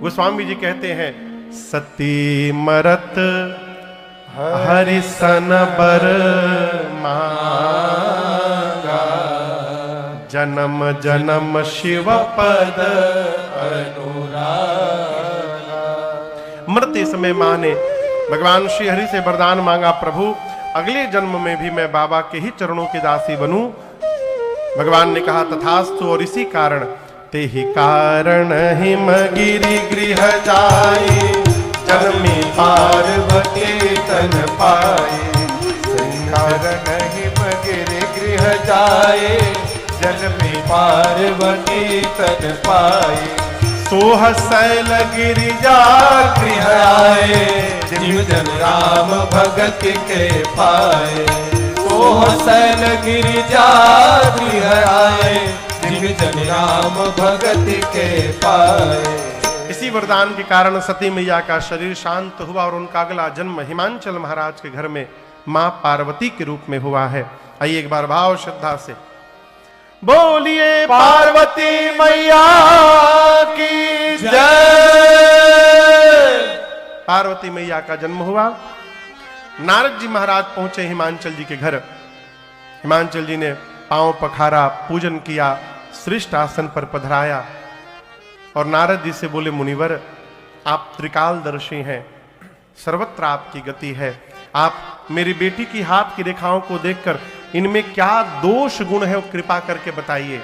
गोस्वामी जी कहते हैं, सती मरत हरिसन बर मांगा, जन्म जन्म शिव पद अनुरागा। मरते समय मां ने भगवान श्री हरि से वरदान मांगा, प्रभु अगले जन्म में भी मैं बाबा के ही चरणों की दासी बनूं। भगवान ने कहा तथास्तु, और इसी कारण ते ही कारण हिमगिरि गृह जाए, जन्मी पार्वती तन पाए। कारण हिमगिरि गृह जाए, जन्मी पार्वती तन पाए। सोह शैल गिरिजा गृह आए, जिम जन राम भगत के पाए। सोह शैल गिरिजा गृह आए, जिम जन राम भगत के पाए। इसी वरदान के कारण सती मैया का शरीर शांत हुआ और उनका अगला जन्म हिमांचल महाराज के घर में मां पार्वती के रूप में हुआ है। आइए एक बार भाव श्रद्धा से बोलिए पार्वती मैया की जय। पार्वती मैया का जन्म हुआ। नारद जी महाराज पहुंचे हिमांचल जी के घर। हिमांचल जी ने पांव पखारा, पूजन किया, श्रेष्ठ आसन पर पधराया और नारद जी से बोले, मुनिवर आप त्रिकालदर्शी हैं, सर्वत्र आपकी गति है। आप मेरी बेटी की हाथ की रेखाओं को देखकर इनमें क्या दोष गुण है वो कृपा करके बताइए।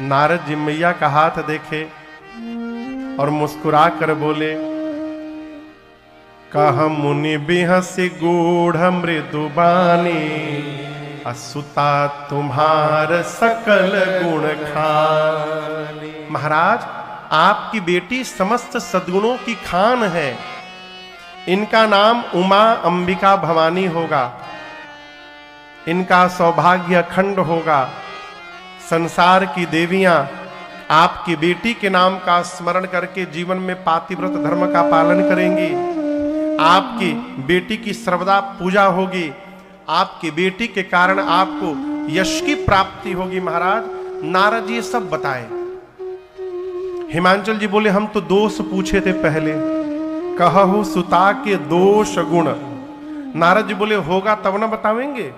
नारद जी मैया का हाथ देखे और मुस्कुरा कर बोले, कह मुनि बिहसी गूढ़ मृदुबानी, असुता तुम्हार सकल गुण खानी। महाराज आपकी बेटी समस्त सद्गुणों की खान है। इनका नाम उमा अंबिका भवानी होगा। इनका सौभाग्य अखंड होगा। संसार की देवियां आपकी बेटी के नाम का स्मरण करके जीवन में पातिव्रत धर्म का पालन करेंगी। आपकी बेटी की सर्वदा पूजा होगी। आपकी बेटी के कारण आपको यश की प्राप्ति होगी। महाराज नारद जी सब बताए। हिमांचल जी बोले, हम तो दोष पूछे थे पहले, कहु सुता के दोष गुण। नारद जी बोले, होगा तब ना बतावेंगे।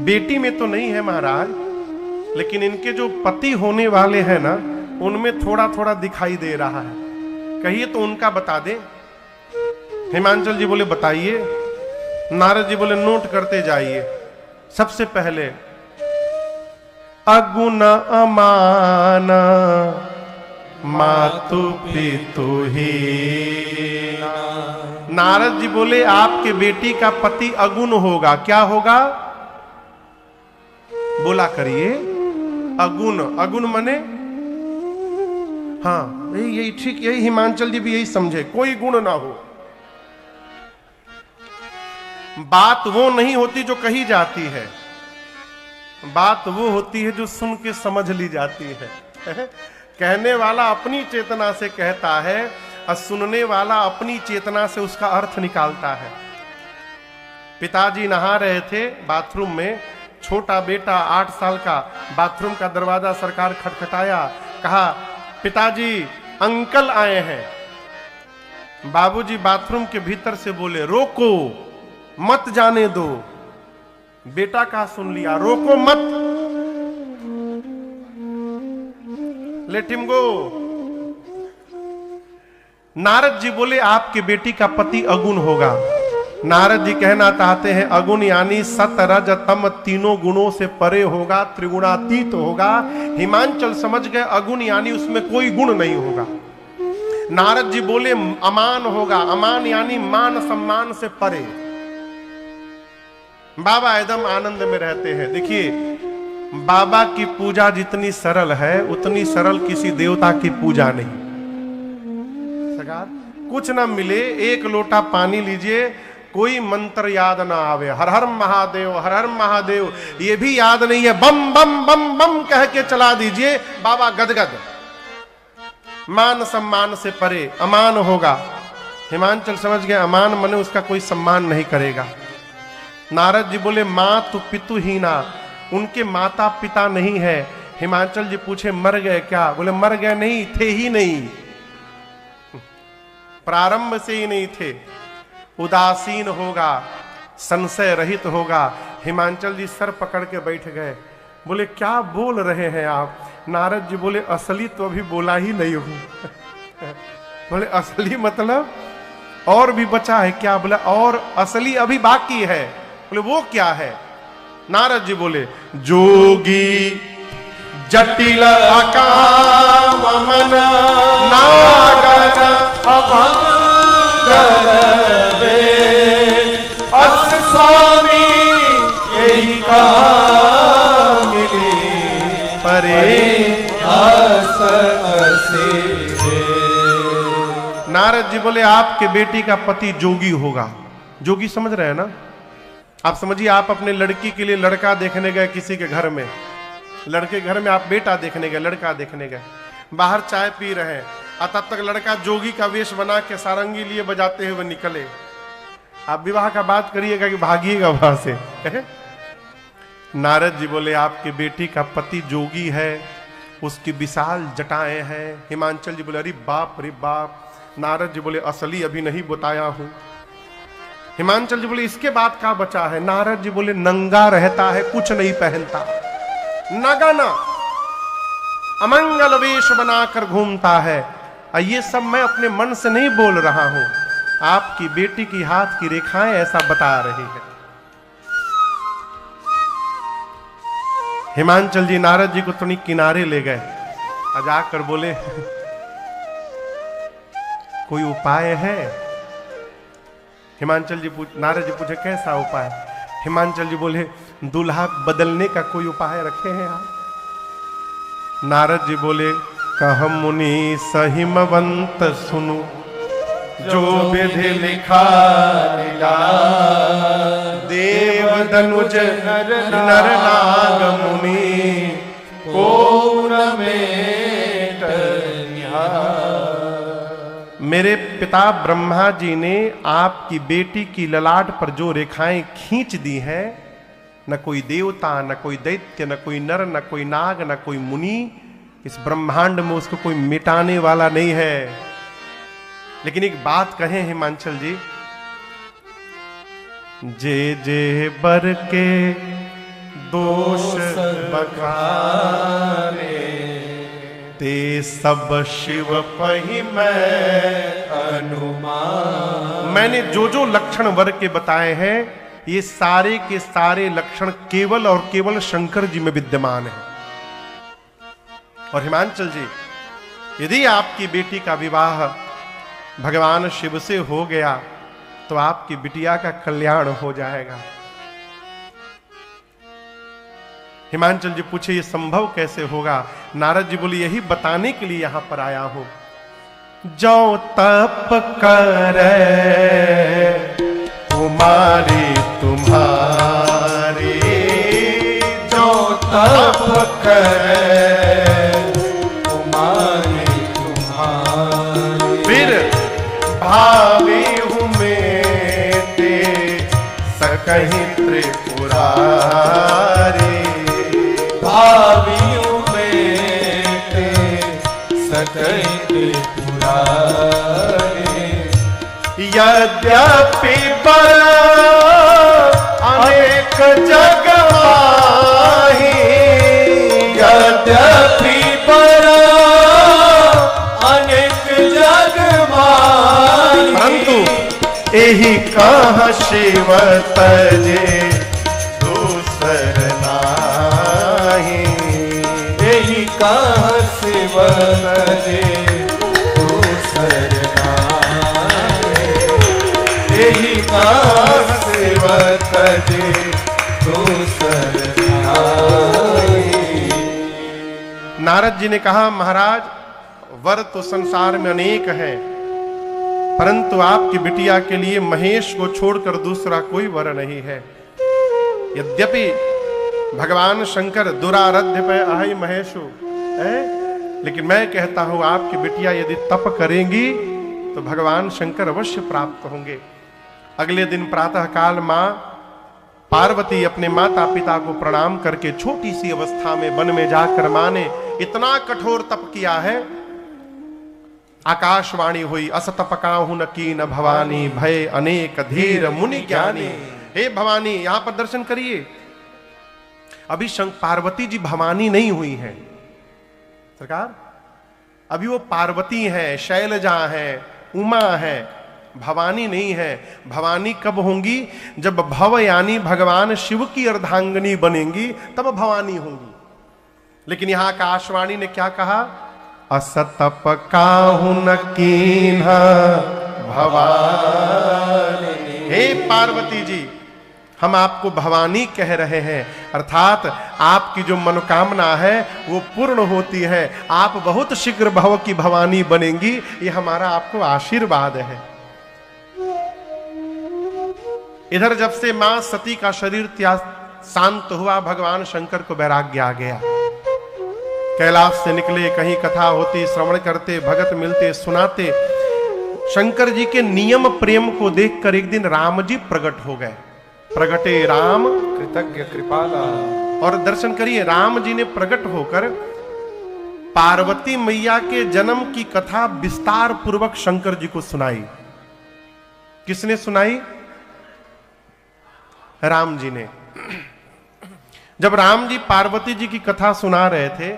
बेटी में तो नहीं है महाराज, लेकिन इनके जो पति होने वाले हैं ना, उनमें थोड़ा थोड़ा दिखाई दे रहा है। कहिए तो उनका बता दे। हिमांचल जी बोले, बताइए। नारद जी बोले, नोट करते जाइए। सबसे पहले अगुण अमान मातु पितु ही। नारद जी बोले, आपके बेटी का पति अगुण होगा। क्या होगा बोला करिए। अगुण, अगुण मने, हाँ यही ठीक, यही हिमांचल जी भी यही समझे, कोई गुण ना हो। बात वो नहीं होती जो कही जाती है, बात वो होती है जो सुन के समझ ली जाती है। कहने वाला अपनी चेतना से कहता है और सुनने वाला अपनी चेतना से उसका अर्थ निकालता है। पिताजी नहा रहे थे बाथरूम में। छोटा बेटा 8 साल का बाथरूम का दरवाजा सरकार खटखटाया। कहा, पिताजी अंकल आए हैं। बाबूजी बाथरूम के भीतर से बोले, रोको मत जाने दो। बेटा का सुन लिया, रोको मत, let him go. Narad ji बोले, आपके बेटी का पति अगुण होगा। नारद जी कहना चाहते हैं, अगुण यानी सत रज तम तीनों गुणों से परे होगा, त्रिगुणातीत होगा। हिमांचल समझ गए अगुण यानी उसमें कोई गुण नहीं होगा। नारद जी बोले, अमान होगा। अमान यानी मान सम्मान से परे। बाबा एकदम आनंद में रहते हैं। देखिए, बाबा की पूजा जितनी सरल है उतनी सरल किसी देवता की पूजा नहीं। सगार कुछ ना मिले, एक लोटा पानी लीजिए, कोई मंत्र याद ना आवे, हर हर महादेव हर हर महादेव ये भी याद नहीं है, बम बम बम बम कह के चला दीजिए, बाबा गदगद। मान सम्मान से परे, अमान होगा। हिमांचल समझ गए, अमान मने उसका कोई सम्मान नहीं करेगा। नारद जी बोले, माँ तो पितु ही ना, उनके माता पिता नहीं है, हिमांचल जी पूछे मर गए क्या? बोले मर गए नहीं, थे ही नहीं, प्रारंभ से ही नहीं थे। उदासीन होगा, संशय रहित होगा। हिमांचल जी सर पकड़ के बैठ गए। बोले क्या बोल रहे हैं आप? नारद जी बोले असली तो अभी बोला ही नहीं हूं। बोले असली मतलब और भी बचा है क्या? बोले और असली अभी बाकी है। बोले वो क्या है? नारद जी बोले जोगी जटिल अकाम मन नागर अभंगर अस स्वामी यही कहा मिली परे अस असे। नारद जी बोले आपके बेटी का पति जोगी होगा। जोगी समझ रहे हैं ना? आप समझिए, आप अपने लड़की के लिए लड़का देखने गए किसी के घर में, लड़के घर में आप बेटा देखने गए, लड़का देखने गए, बाहर चाय पी रहे हैं, और तब तक लड़का जोगी का वेश बना के सारंगी लिए बजाते हुए निकले। आप विवाह का बात करिएगा कि भागिएगा वहां से। नारद जी बोले आपके बेटी का पति जोगी है, उसकी विशाल जटाएं हैं। हिमांचल जी बोले अरे बाप रे बाप। नारद जी बोले असली अभी नहीं बताया हूं। हिमांचल जी बोले इसके बाद क्या बचा है? नारद जी बोले नंगा रहता है, कुछ नहीं पहनता, नगना अमंगल वेश बनाकर घूमता है। और ये सब मैं अपने मन से नहीं बोल रहा हूं, आपकी बेटी की हाथ की रेखाएं ऐसा बता रही है। हिमांचल जी नारद जी को थोड़ी किनारे ले गए और जाकर बोले कोई उपाय है? हिमांचल जी नारद जी पूछे कैसा उपाय? हिमांचल जी बोले दूल्हा बदलने का कोई उपाय रखे हैं आप? नारद जी बोले कह मुनि सहिमवंत सुनु जो विधि लिखा देव धनुज नर नाग मुनि को मेरे पिता ब्रह्मा जी ने आपकी बेटी की ललाट पर जो रेखाएं खींच दी हैं, न कोई देवता, न कोई दैत्य, न कोई नर, न कोई नाग, न कोई मुनि, इस ब्रह्मांड में उसको कोई मिटाने वाला नहीं है। लेकिन एक बात कहें हिमांचल जी, जे जे बर के दोष बखाने ते सब शिव पही मैं अनुमान। मैंने जो जो लक्षण वर के बताए हैं, ये सारे के सारे लक्षण केवल और केवल शंकर जी में विद्यमान है। और हिमांचल जी, यदि आपकी बेटी का विवाह भगवान शिव से हो गया तो आपकी बिटिया का कल्याण हो जाएगा। हिमांचल जी पूछे ये संभव कैसे होगा? नारद जी बोले यही बताने के लिए यहां पर आया हूं। जो तप करे कुमारी तुम्हारी, जो तप करे कुमारी तुम्हारी, फिर भावी हूं मेटे सकहीं त्रिपुरारी। भावियों में ते सकहीं त्रिपुरारी। यद्यपि पर अनेक जग माही, यद्यपि पर अनेक जग माही, परंतु यही कह शिव तजे दूसर नाही। यही कह शिव तजे दूसर नाही। यही कह शिव तजे दूसर नाही। नारद जी ने कहा महाराज, वर तो संसार में अनेक हैं, परंतु आपकी बिटिया के लिए महेश को छोड़कर दूसरा कोई वर नहीं है। यद्यपि भगवान शंकर दुराराध्य पे अहि महेशु है, लेकिन मैं कहता हूं आपकी बिटिया यदि तप करेंगी तो भगवान शंकर अवश्य प्राप्त होंगे। अगले दिन प्रातः काल मां पार्वती अपने माता पिता को प्रणाम करके छोटी सी अवस्था में वन में जाकर मां ने इतना कठोर तप किया है। आकाशवाणी हुई, असतपकाहु न कीन भवानी, भय अनेक धीर मुनि ज्ञानी। हे भवानी, यहां पर दर्शन करिए। अभी पार्वती जी भवानी नहीं हुई है सरकार, अभी वो पार्वती है, शैलजा है, उमा है, भवानी नहीं है। भवानी कब होंगी? जब भव यानी भगवान शिव की अर्धांगिनी बनेंगी तब भवानी होंगी। लेकिन यहां आकाशवाणी ने क्या कहा? असतप काहु न कीन्हा भवानी। हे पार्वती जी, हम आपको भवानी कह रहे हैं, अर्थात आपकी जो मनोकामना है वो पूर्ण होती है। आप बहुत शीघ्र भव की भवानी बनेंगी, ये हमारा आपको आशीर्वाद है। इधर जब से मां सती का शरीर त्याग शांत हुआ, भगवान शंकर को वैराग्य आ गया। कैलाश से निकले, कहीं कथा होती, श्रवण करते, भगत मिलते, सुनाते। शंकर जी के नियम प्रेम को देखकर एक दिन राम जी प्रकट हो गए। प्रगटे राम कृतज्ञ कृपाला। और दर्शन करिए, राम जी ने प्रकट होकर पार्वती मैया के जन्म की कथा विस्तार पूर्वक शंकर जी को सुनाई। किसने सुनाई? राम जी ने। जब राम जी पार्वती जी की कथा सुना रहे थे,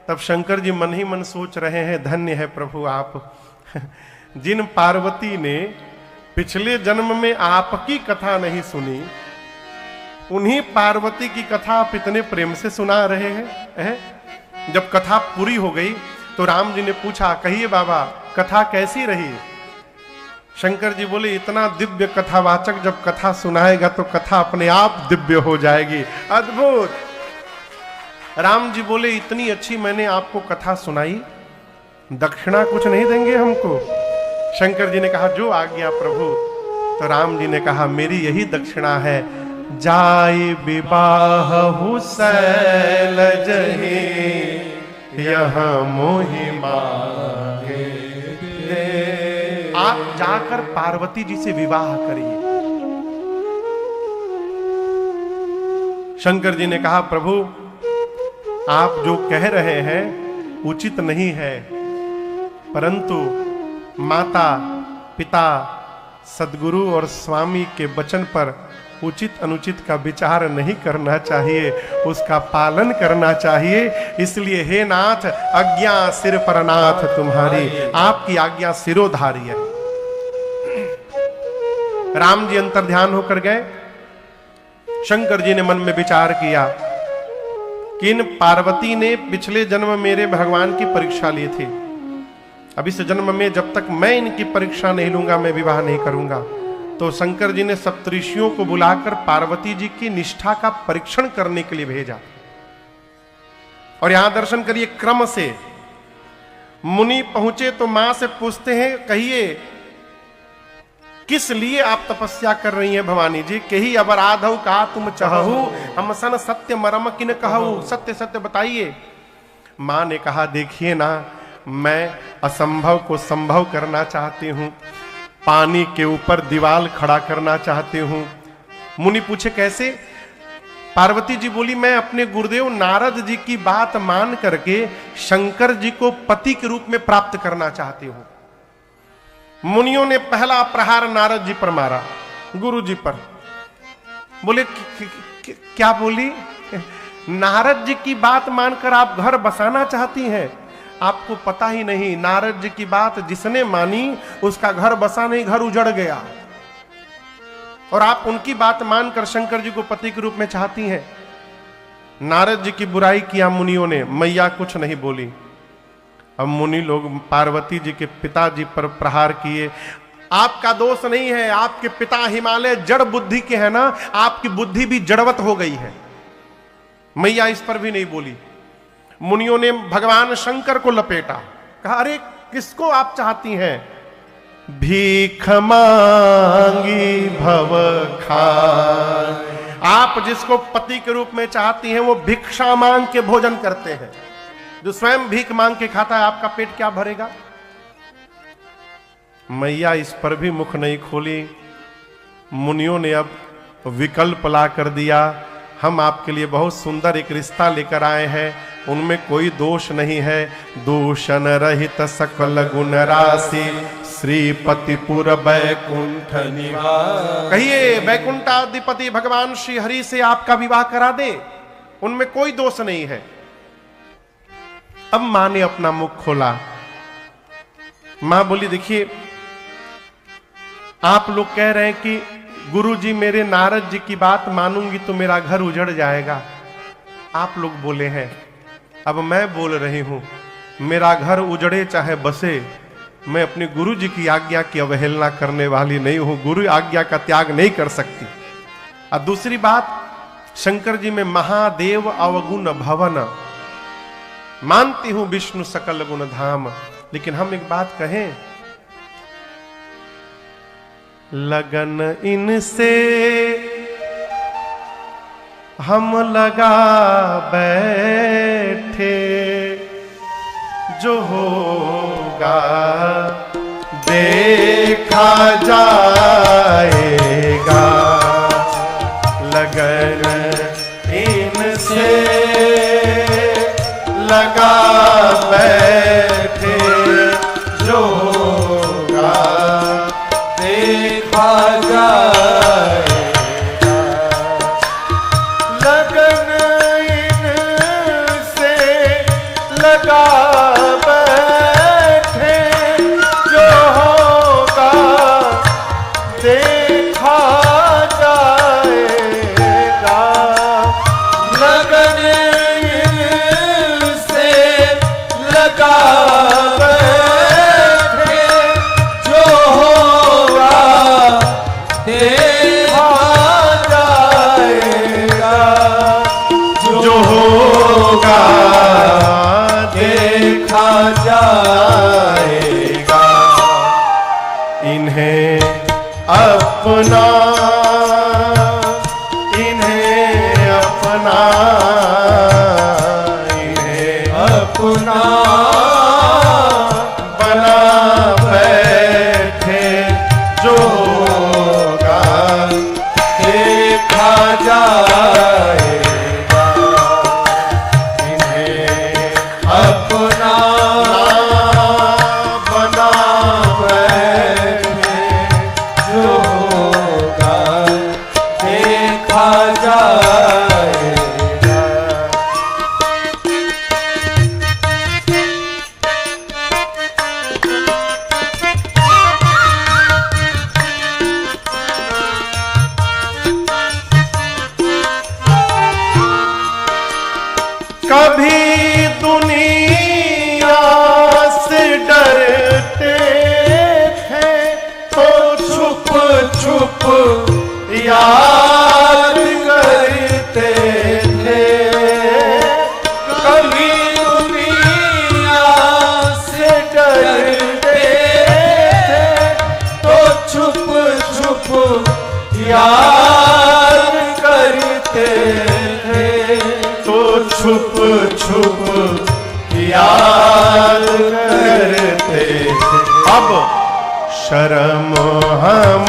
तब शंकर जी मन ही मन सोच रहे हैं, धन्य है प्रभु आप, जिन पार्वती ने पिछले जन्म में आपकी कथा नहीं सुनी, उन्हीं पार्वती की कथा आप इतने प्रेम से सुना रहे हैं। जब कथा पूरी हो गई तो राम जी ने पूछा, कहिए बाबा कथा कैसी रही? शंकर जी बोले, इतना दिव्य कथावाचक जब कथा सुनाएगा तो कथा अपने आप दिव्य हो जाएगी। अद्भुत। राम जी बोले, इतनी अच्छी मैंने आपको कथा सुनाई, दक्षिणा कुछ नहीं देंगे हमको? शंकर जी ने कहा, जो आज्ञा प्रभु। तो राम जी ने कहा, मेरी यही दक्षिणा है, जाय विवाह शैलजहि यह मोहि मांगे। आप जाकर पार्वती जी से विवाह करिए। शंकर जी ने कहा, प्रभु आप जो कह रहे हैं उचित नहीं है, परंतु माता पिता सद्गुरु और स्वामी के वचन पर उचित अनुचित का विचार नहीं करना चाहिए, उसका पालन करना चाहिए। इसलिए हे नाथ, आज्ञा सिर पर नाथ तुम्हारी, आपकी आज्ञा सिरोधारी है। राम जी अंतर ध्यान होकर गए। शंकर जी ने मन में विचार किया कि इन पार्वती ने पिछले जन्म मेरे भगवान की परीक्षा ली थी, अब इस जन्म में जब तक मैं इनकी परीक्षा नहीं लूंगा मैं विवाह नहीं करूंगा। तो शंकर जी ने सप्तऋषियों को बुलाकर पार्वती जी की निष्ठा का परीक्षण करने के लिए भेजा। और यहां दर्शन करिए, क्रम से मुनि पहुंचे तो मां से पूछते हैं, कहिए किस लिए आप तपस्या कर रही हैं भवानी जी? कही अबराधौ का तुम चाहू, हम सन सत्य मरम किन कहू, सत्य सत्य बताइए। मां ने कहा, देखिए ना, मैं असंभव को संभव करना चाहती हूं, पानी के ऊपर दीवाल खड़ा करना चाहती हूं। मुनि पूछे कैसे? पार्वती जी बोली, मैं अपने गुरुदेव नारद जी की बात मान करके शंकर जी को पति के रूप में प्राप्त करना चाहती हूं। मुनियों ने पहला प्रहार नारद जी पर मारा, गुरु जी पर। बोले क्या बोली? नारद जी की बात मानकर आप घर बसाना चाहती हैं? आपको पता ही नहीं, नारद जी की बात जिसने मानी उसका घर बसा नहीं, घर उजड़ गया। और आप उनकी बात मानकर शंकर जी को पति के रूप में चाहती हैं। नारद जी की बुराई किया मुनियों ने, मैया कुछ नहीं बोली। अब मुनि लोग पार्वती जी के पिताजी पर प्रहार किए। आपका दोष नहीं है, आपके पिता हिमालय जड़ बुद्धि के हैं ना, आपकी बुद्धि भी जड़वत हो गई है। मैया इस पर भी नहीं बोली। मुनियों ने भगवान शंकर को लपेटा, कहा, अरे किसको आप चाहती हैं? भीख मांगी भव खान। आप जिसको पति के रूप में चाहती हैं वो भिक्षा मांग के भोजन करते हैं। जो स्वयं भीख मांग के खाता है, आपका पेट क्या भरेगा? मैया इस पर भी मुख नहीं खोली। मुनियों ने अब विकल्प ला कर दिया। हम आपके लिए बहुत सुंदर एक रिश्ता लेकर आए हैं, उनमें कोई दोष नहीं है। दूषण रहित सकल गुण राशि श्रीपतिपुर वैकुंठ निवास। कहिए वैकुंठाधिपति भगवान श्री हरि से आपका विवाह करा दे, उनमें कोई दोष नहीं है। अब मां ने अपना मुख खोला। मां बोली, देखिए आप लोग कह रहे हैं कि गुरुजी मेरे नारद जी की बात मानूंगी तो मेरा घर उजड़ जाएगा, आप लोग बोले हैं। अब मैं बोल रही हूं, मेरा घर उजड़े चाहे बसे, मैं अपने गुरु जी की आज्ञा की अवहेलना करने वाली नहीं हूं, गुरु आज्ञा का त्याग नहीं कर सकती। और दूसरी बात, शंकर जी में महादेव अवगुण भवन, मानती हूं विष्णु सकल गुण धाम, लेकिन हम एक बात कहें, लगन इनसे हम लगा बैठे, जो होगा देखा जाएगा। लगन इनसे लगा बैठे, जो होगा देखा जाएगा। लगन इनसे लगा बैठे, जो होगा देखा जाएगा। लगन इनसे लगा बैठे, जो होगा देखा जाएगा। जो होगा देखा जाएगा। इन्हें अपना, इन्हें अपना, इन्हें अपना बना बैठे, जो होगा देखा जाएगा। इन्हें अपना बना बैठे, जो होगा देखा जाएगा। कभी दुनिया से डरते थे, तो छुप छुप याद करते थे। कभी दुनिया से डरते थे, तो छुप छुप याद करते थे। तो छुप छुप याद करते थे। अब शर्म हम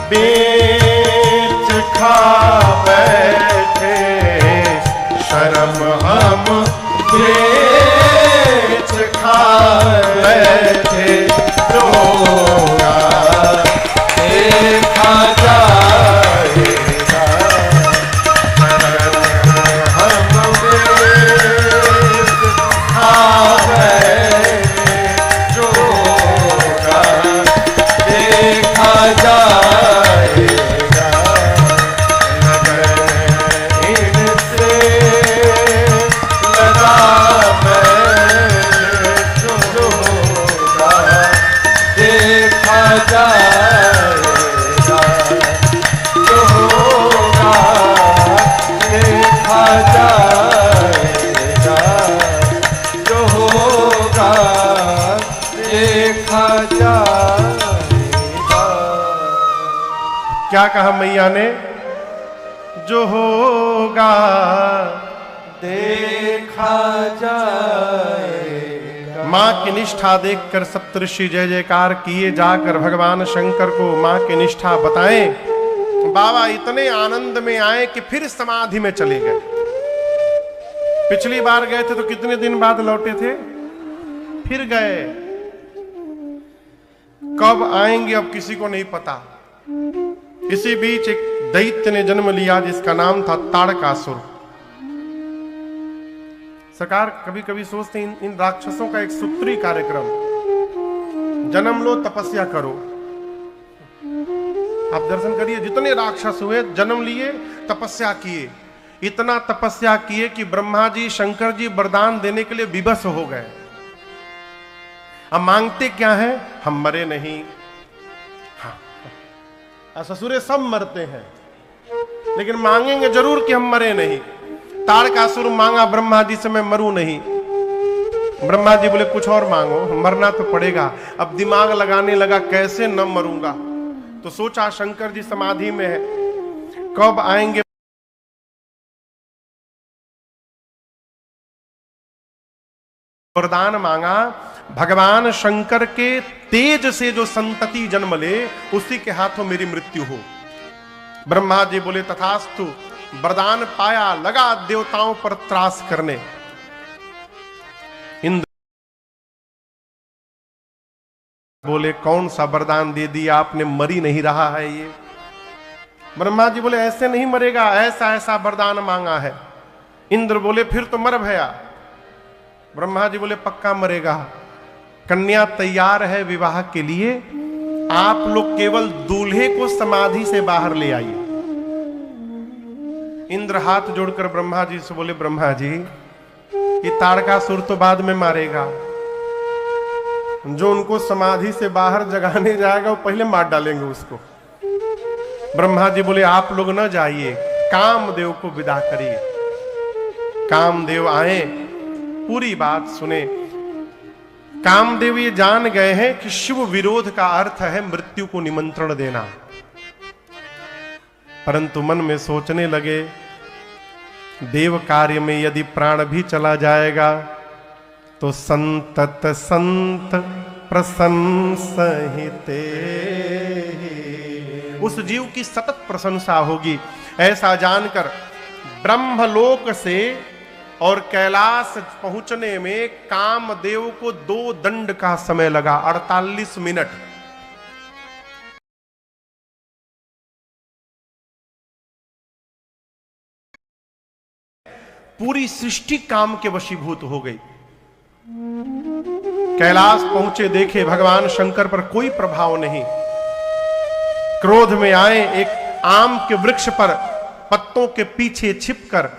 बेच खा बैठे, शर्म हम बेच खा बैठे, जो होगा देखा जाएगा। क्या कहा मैया ने? जो होगा देखा जाएगा। मां की निष्ठा देखकर सप्तऋषि जय जयकार किए, जाकर भगवान शंकर को मां की निष्ठा बताएं। बाबा इतने आनंद में आए कि फिर समाधि में चले गए। पिछली बार गए थे तो कितने दिन बाद लौटे थे, फिर गए। कब आएंगे अब किसी को नहीं पता। इसी बीच एक दैत्य ने जन्म लिया जिसका नाम था ताड़कासुर। सरकार कभी कभी सोचते हैं इन राक्षसों का एक सूत्री कार्यक्रम, जन्म लो तपस्या करो। आप दर्शन करिए, जितने राक्षस हुए जन्म लिए तपस्या किए, इतना तपस्या किए कि ब्रह्मा जी शंकर जी वरदान देने के लिए विवश हो गए। अब मांगते क्या है, हम मरे नहीं। हाँ, ससुरे सब मरते हैं लेकिन मांगेंगे जरूर कि हम मरे नहीं। ताड़कासुर मांगा ब्रह्मा जी से, मैं मरूं नहीं। ब्रह्मा जी बोले कुछ और मांगो, मरना तो पड़ेगा। अब दिमाग लगाने लगा कैसे न मरूंगा, तो सोचा शंकर जी समाधि में है, कब आएंगे। वरदान मांगा, भगवान शंकर के तेज से जो संतति जन्म ले उसी के हाथों मेरी मृत्यु हो। ब्रह्मा जी बोले तथास्तु। वरदान पाया, लगा देवताओं पर त्रास करने। इंद्र बोले कौन सा वरदान दे दिया आपने, मरी नहीं रहा है ये। ब्रह्मा जी बोले ऐसे नहीं मरेगा, ऐसा ऐसा वरदान मांगा है। इंद्र बोले फिर तो मर भया। ब्रह्मा जी बोले पक्का मरेगा। कन्या तैयार है विवाह के लिए, आप लोग केवल दूल्हे को समाधि से बाहर ले आइए। इंद्र हाथ जोड़कर ब्रह्मा जी से बोले ब्रह्मा जी ये ताड़कासुर तो बाद में मारेगा, जो उनको समाधि से बाहर जगाने जाएगा वो पहले मार डालेंगे उसको। ब्रह्मा जी बोले आप लोग न जाइए, कामदेव को विदा करिए। कामदेव आए, पूरी बात सुने। कामदेव ये जान गए हैं कि शिव विरोध का अर्थ है मृत्यु को निमंत्रण देना, परंतु मन में सोचने लगे देव कार्य में यदि प्राण भी चला जाएगा तो संतत संत प्रशंसहिते, उस जीव की सतत प्रशंसा होगी। ऐसा जानकर ब्रह्मलोक से और कैलाश पहुंचने में कामदेव को 2 दंड का समय लगा, 48 मिनट। पूरी सृष्टि काम के वशीभूत हो गई। कैलाश पहुंचे, देखे भगवान शंकर पर कोई प्रभाव नहीं। क्रोध में आए, एक आम के वृक्ष पर पत्तों के पीछे छिपकर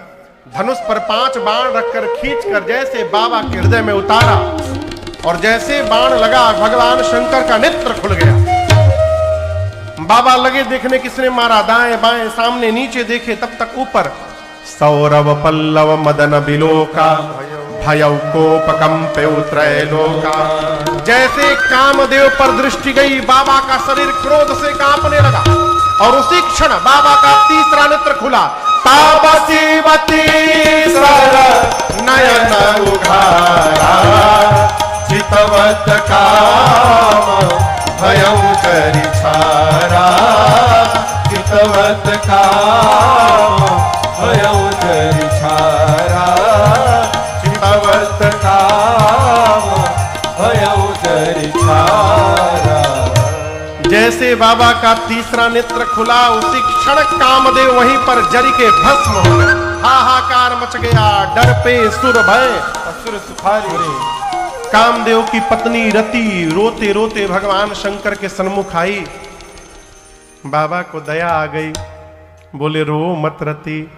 धनुष पर 5 बाण रखकर खींचकर जैसे बाबा के हृदय में उतारा, और जैसे बाण लगा भगवान शंकर का नेत्र खुल गया। बाबा लगे देखने किसने मारा, दाएं बाएं सामने नीचे देखे, तब तक ऊपर सौरव पल्लव मदन बिलोका भयउ कोपकंपे त्रैलोका। जैसे कामदेव पर दृष्टि गई, बाबा का शरीर क्रोध से कांपने लगा, और उसी क्षण बाबा का तीसरा नेत्र खुला। तापसीवती सर नयन उघारा, चितवत काम भयउ करि छारा, चितवत काम भयउ करि छारा, चितवत काम भयउ करि छारा। जैसे बाबा का तीसरा नेत्र खुला, उसी क्षण कामदेव वहीं पर जरी के भस्म हो गए। हाहाकार मच गया, डर पे सुर भय असुर सुखारी। कामदेव की पत्नी रति रोते रोते भगवान शंकर के सन्मुख आई। बाबा को दया आ गई, बोले रो मत रति,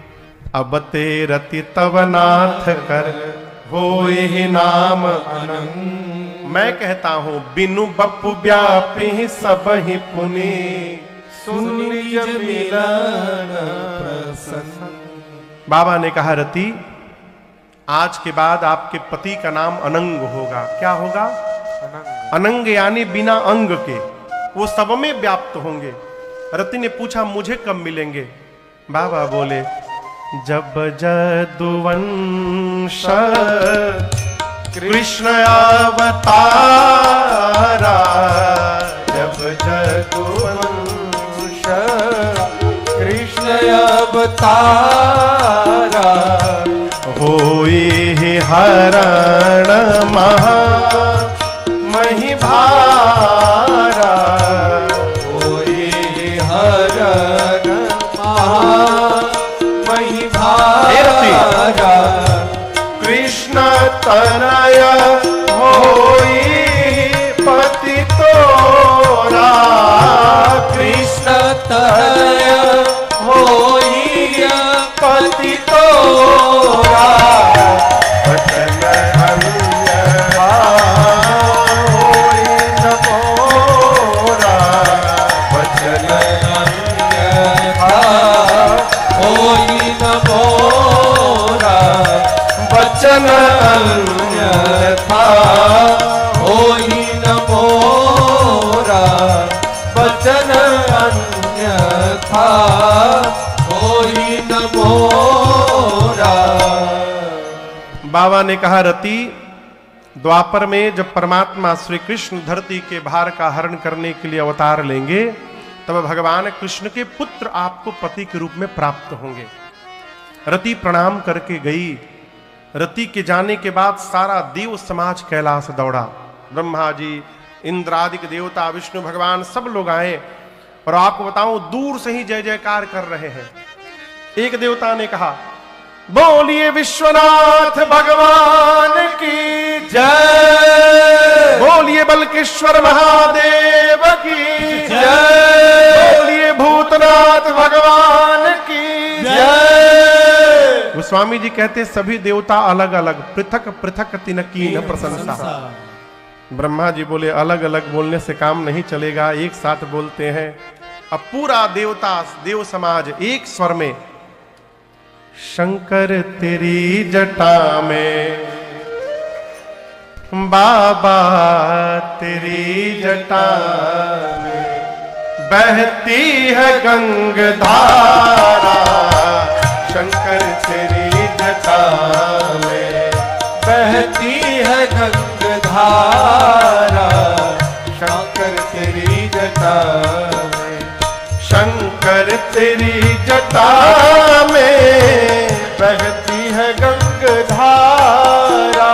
अब ते रति तव नाथ कर होए नाम अनंत। मैं कहता हूं बिनु बपु व्यापी सब ही पुनि, सुन निज मिलन प्रसन्न। बाबा ने कहा रति आज के बाद आपके पति का नाम अनंग होगा। क्या होगा? अनंग यानी बिना अंग के, वो सब में व्याप्त होंगे। रति ने पूछा मुझे कब मिलेंगे? बाबा बोले जब जदुवंश कृष्ण अवतारा, जब जदुवंश तारा होई हरण महा मही भारा होई हरण मही भारा कृष्ण तनय होई पति तोरा कृष्ण तनय होई पति तोरा वचन अन्यथा होई न मोरा वचन अन्यथा होई न मोरा वचन अन्यथा होई न मोरा वचन अन्यथा होई न मोरा। बाबा ने कहा रति, द्वापर में जब परमात्मा श्री कृष्ण धरती के भार का हरण करने के लिए अवतार लेंगे, तब भगवान कृष्ण के पुत्र आपको पति के रूप में प्राप्त होंगे। रति प्रणाम करके गई। रति के जाने के बाद सारा देव समाज कैलाश दौड़ा। ब्रह्मा जी, इंद्रादिक देवता, विष्णु भगवान सब लोग आए और आपको बताऊं दूर से ही जय जयकार कर रहे हैं। एक देवता ने कहा, बोलिए विश्वनाथ भगवान की जय, बोलिए बलकेश्वर महादेव की जय, बोलिए भूतनाथ भगवान की जय। गोस्वामी जी कहते सभी देवता अलग अलग, पृथक पृथक तिनकी न प्रशंसा। ब्रह्मा जी बोले अलग अलग बोलने से काम नहीं चलेगा, एक साथ बोलते हैं। अब पूरा देवता देव समाज एक स्वर में, शंकर तेरी जटा में, बाबा तेरी जटा में बहती है गंगधारा, शंकर तेरी जटा में बहती है गंगधारा, शंकर तेरी जटा में, शंकर तेरी जटा में बहती है गंगधारा,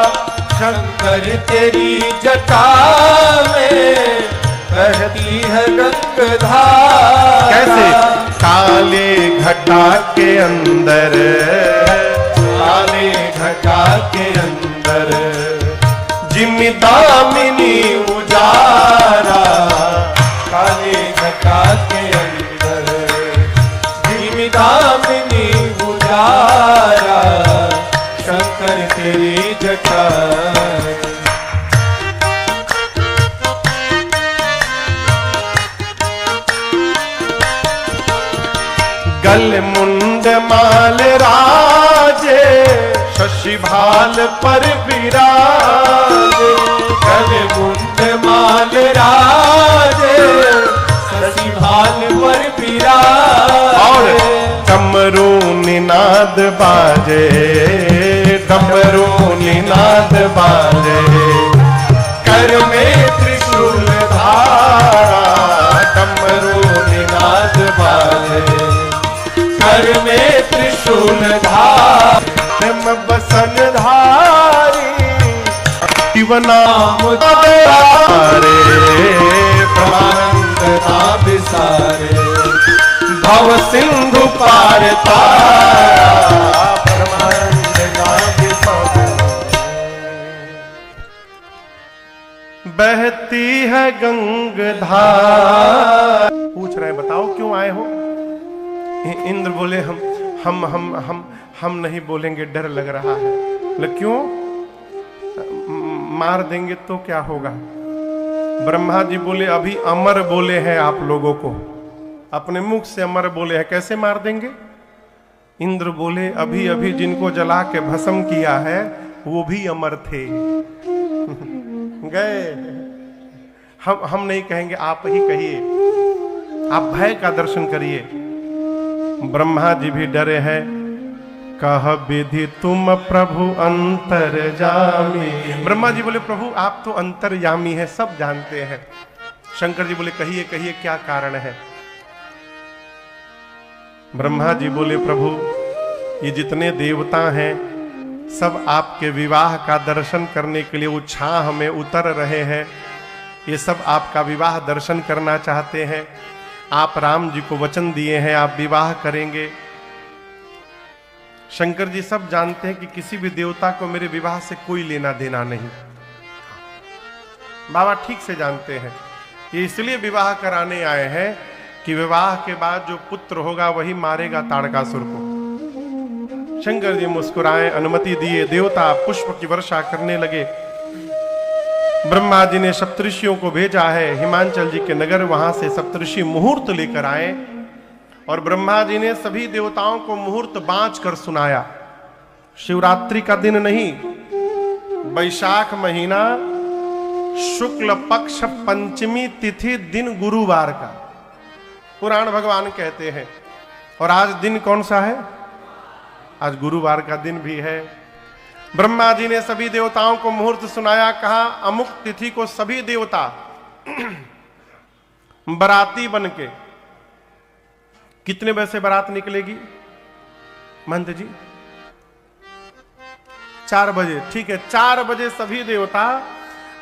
शंकर तेरी जटा में बहती है गंगधारा। कैसे? काले घटा के अंदर, काले घटा के अंदर, जिमिदामिनी उजारा, काले घटा के अंदर, जिमिदामिनी उजारा, शंकर तेरी जटा। गल मुंड माल राजे, शशि भाल पर विराजे, गल मुंड माल राजे, शशि भाल पर विराजे, और डमरू निनाद बाजे, डमरू निनाद बाजे, कर में त्रिशूल धारा, डमरू निनाद बाजे, कर में त्रिशूल धार, बसन धारी, शिवनाम तारे, आनंद ना बिसारे, भव सिंधु पार तारा, परमानंद ना बिसारे। बहती है गंगधार। पूछ रहे हैं बताओ क्यों आए हो? इंद्र बोले हम नहीं बोलेंगे, डर लग रहा है। बोले क्यों? मार देंगे तो क्या होगा? ब्रह्मा जी बोले अभी अमर बोले हैं आप लोगों को, अपने मुख से अमर बोले हैं, कैसे मार देंगे? इंद्र बोले अभी अभी जिनको जला के भस्म किया है वो भी अमर थे। गए। हम नहीं कहेंगे, आप ही कहिए, आप भय का दर्शन करिए। ब्रह्मा जी भी डरे हैं। कह विधि तुम प्रभु अंतर्यामी। ब्रह्मा जी बोले प्रभु आप तो अंतर्यामी है, सब जानते हैं। शंकर जी बोले कहिए कहिए क्या कारण है? ब्रह्मा जी बोले प्रभु ये जितने देवता हैं सब आपके विवाह का दर्शन करने के लिए उत्साह में उतर रहे हैं। ये सब आपका विवाह दर्शन करना चाहते हैं। आप राम जी को वचन दिए हैं आप विवाह करेंगे। शंकर जी सब जानते हैं कि किसी भी देवता को मेरे विवाह से कोई लेना देना नहीं। बाबा ठीक से जानते हैं कि इसलिए विवाह कराने आए हैं कि विवाह के बाद जो पुत्र होगा वही मारेगा ताड़कासुर को। शंकर जी मुस्कुराए, अनुमति दिए, देवता पुष्प की वर्षा करने लगे। ब्रह्मा जी ने सप्तऋषियों को भेजा है हिमांचल जी के नगर, वहां से सप्तऋषि मुहूर्त लेकर आए और ब्रह्मा जी ने सभी देवताओं को मुहूर्त बांच कर सुनाया। शिवरात्रि का दिन नहीं, वैशाख महीना शुक्ल पक्ष पंचमी तिथि दिन गुरुवार का पुराण भगवान कहते हैं। और आज दिन कौन सा है? आज गुरुवार का दिन भी है। ब्रह्मा जी ने सभी देवताओं को मुहूर्त सुनाया, कहा अमुक तिथि को सभी देवता बराती बनके, कितने बजे से बारात निकलेगी महंत जी? 4 बजे। ठीक है, 4 बजे सभी देवता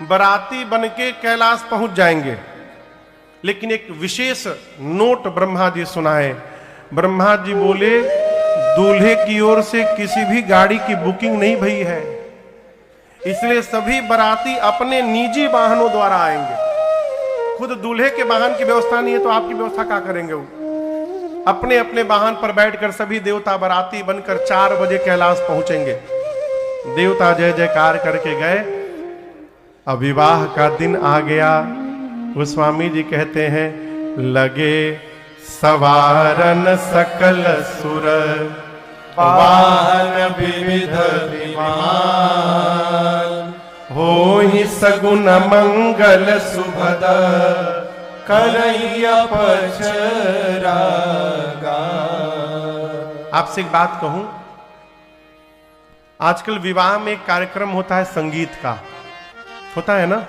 बराती बनके कैलाश पहुंच जाएंगे। लेकिन एक विशेष नोट ब्रह्मा जी सुनाए। ब्रह्मा जी बोले दूल्हे की ओर से किसी भी गाड़ी की बुकिंग नहीं भई है, इसलिए सभी बराती अपने निजी वाहनों द्वारा आएंगे। खुद दूल्हे के वाहन की व्यवस्था नहीं है तो आपकी व्यवस्था क्या करेंगे? वो अपने अपने वाहन पर बैठकर सभी देवता बराती बनकर 4 बजे कैलाश पहुंचेंगे। देवता जय जयकार करके गए। अब विवाह का दिन आ गया। गोस्वामी जी कहते हैं लगे सवारन सकल सुर वाहन विविध विमान, होहि सगुन मंगल सुभद करैया पचरागा। आपसे एक बात कहूं, आजकल विवाह में एक कार्यक्रम होता है संगीत का, होता है ना?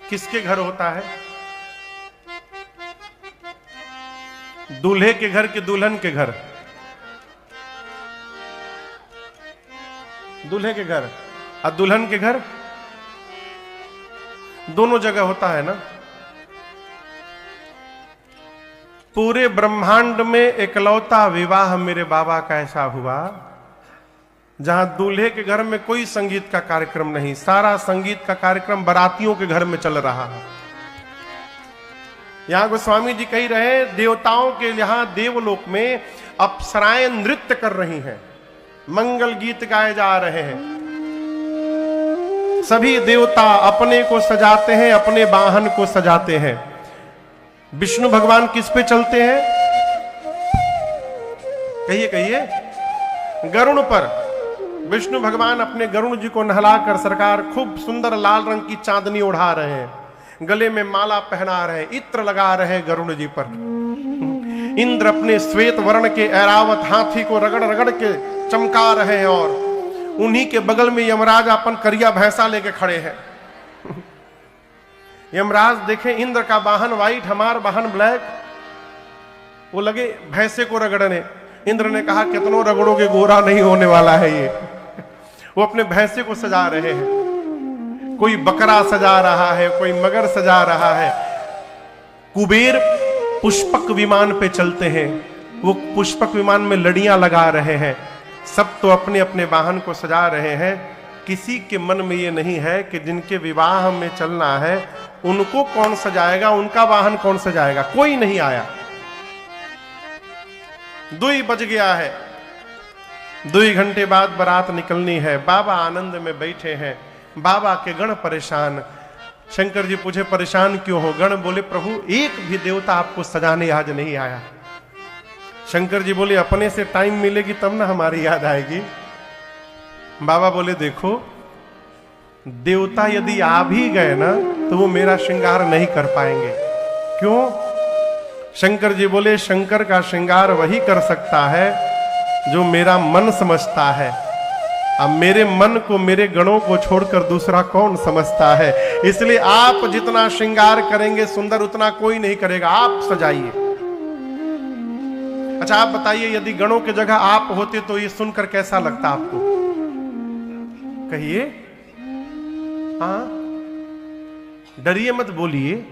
किसके घर होता है? दूल्हे के घर के दुल्हन के घर? दूल्हे के घर और दुल्हन के घर, दोनों जगह होता है ना। पूरे ब्रह्मांड में एकलौता विवाह मेरे बाबा का ऐसा हुआ जहां दूल्हे के घर में कोई संगीत का कार्यक्रम नहीं, सारा संगीत का कार्यक्रम बारातियों के घर में चल रहा है। यहां गोस्वामी जी कह रहे देवताओं के यहां देवलोक में अप्सराएं नृत्य कर रही हैं, मंगल गीत गाए जा रहे हैं। सभी देवता अपने को सजाते हैं, अपने वाहन को सजाते हैं। विष्णु भगवान किस पे चलते हैं? कहिए कहिए। गरुड़ पर। विष्णु भगवान अपने गरुड़ जी को नहलाकर सरकार खूब सुंदर लाल रंग की चांदनी उड़ा रहे हैं, गले में माला पहना रहे हैं, इत्र लगा रहे हैं गरुड़ जी पर। इंद्र अपने श्वेत वर्ण के ऐरावत हाथी को रगड़ रगड़ के चमका रहे हैं और उन्हीं के बगल में यमराज अपन करिया भैंसा लेके खड़े हैं। यमराज देखे इंद्र का वाहन व्हाइट, हमार वाहन ब्लैक, वो लगे भैंसे को रगड़ने। इंद्र ने कहा कितनों रगड़ोगे गोरा नहीं होने वाला है ये। वो अपने भैंसे को सजा रहे हैं, कोई बकरा सजा रहा है, कोई मगर सजा रहा है। कुबेर पुष्पक विमान पे चलते हैं, वो पुष्पक विमान में लड़ियां लगा रहे हैं। सब तो अपने अपने वाहन को सजा रहे हैं। किसी के मन में ये नहीं है कि जिनके विवाह में चलना है उनको कौन सजाएगा, उनका वाहन कौन सजाएगा। कोई नहीं आया। 2 बज गया है, 2 घंटे बाद बारात निकलनी है। बाबा आनंद में बैठे हैं, बाबा के गण परेशान। शंकर जी पूछे परेशान क्यों हो? गण बोले प्रभु एक भी देवता आपको सजाने आज नहीं आया। शंकर जी बोले अपने से टाइम मिलेगी तब ना हमारी याद आएगी। बाबा बोले देखो देवता यदि आ भी गए ना तो वो मेरा श्रृंगार नहीं कर पाएंगे। क्यों? शंकर जी बोले शंकर का श्रृंगार वही कर सकता है जो मेरा मन समझता है। अब मेरे मन को, मेरे गणों को छोड़कर दूसरा कौन समझता है? इसलिए आप जितना श्रृंगार करेंगे सुंदर उतना कोई नहीं करेगा, आप सजाइए। अच्छा आप बताइए, यदि गणों की जगह आप होते तो ये सुनकर कैसा लगता आपको? कहिए। हाँ, डरिए मत, बोलिए।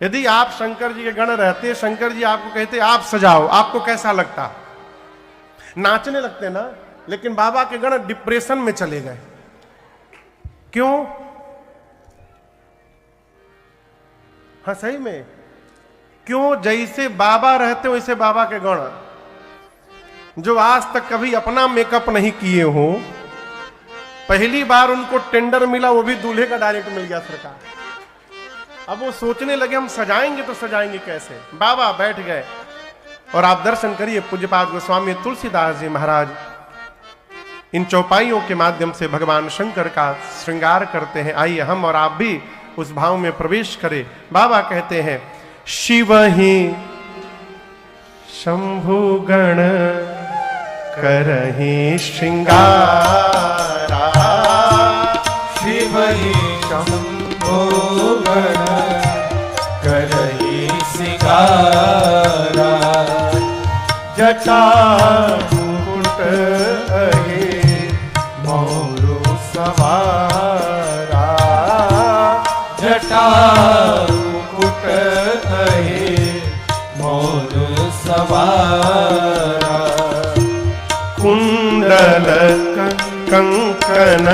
यदि आप शंकर जी के गण रहते, शंकर जी आपको कहते आप सजाओ, आपको कैसा लगता? नाचने लगते ना। लेकिन बाबा के गण डिप्रेशन में चले गए। क्यों? हाँ सही में, क्यों? जैसे बाबा रहते वैसे बाबा के गण, जो आज तक कभी अपना मेकअप नहीं किए हो, पहली बार उनको टेंडर मिला, वो भी दूल्हे का डायरेक्ट मिल गया सरकार। अब वो सोचने लगे हम सजाएंगे तो सजाएंगे कैसे। बाबा बैठ गए और आप दर्शन करिए, पूज्यपाद गोस्वामी तुलसीदास जी महाराज इन चौपाइयों के माध्यम से भगवान शंकर का श्रृंगार करते हैं। आइए हम और आप भी उस भाव में प्रवेश करें। बाबा कहते हैं, शिव ही शंभु गण करहि श्रृंगारा, शिव ही शंभो गण करहि श्रृंगारा, जटा मुकुट अहे मोरु सवारा, जटा मुकुट अहे मोरु सवारा, कुंडल कंकन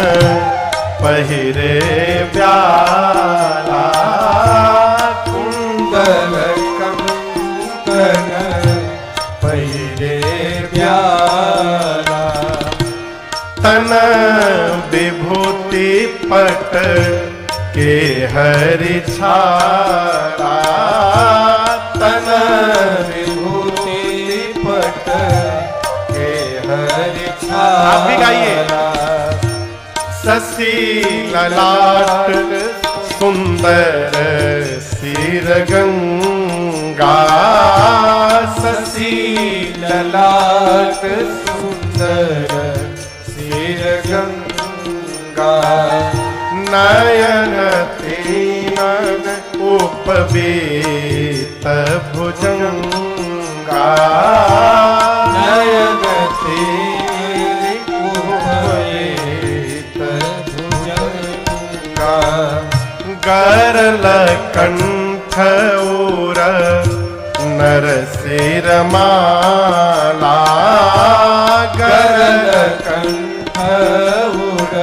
पहिरे व्याला, कुंडल कंकन पहिरे व्याला, तन विभूति पट के हरि छाला, तन विभूति पट के हरि छाला। आप भी गाइए। शशि ललाट सुंदर सिर गंगा, शशि ललाट सुंदर सिर गंगा, नयन तीनन उपवीत भुजंगा, नयन तीन उपवीत भुजंगा, गरल कंठ उर नरसिर माला, गरल कंठ उर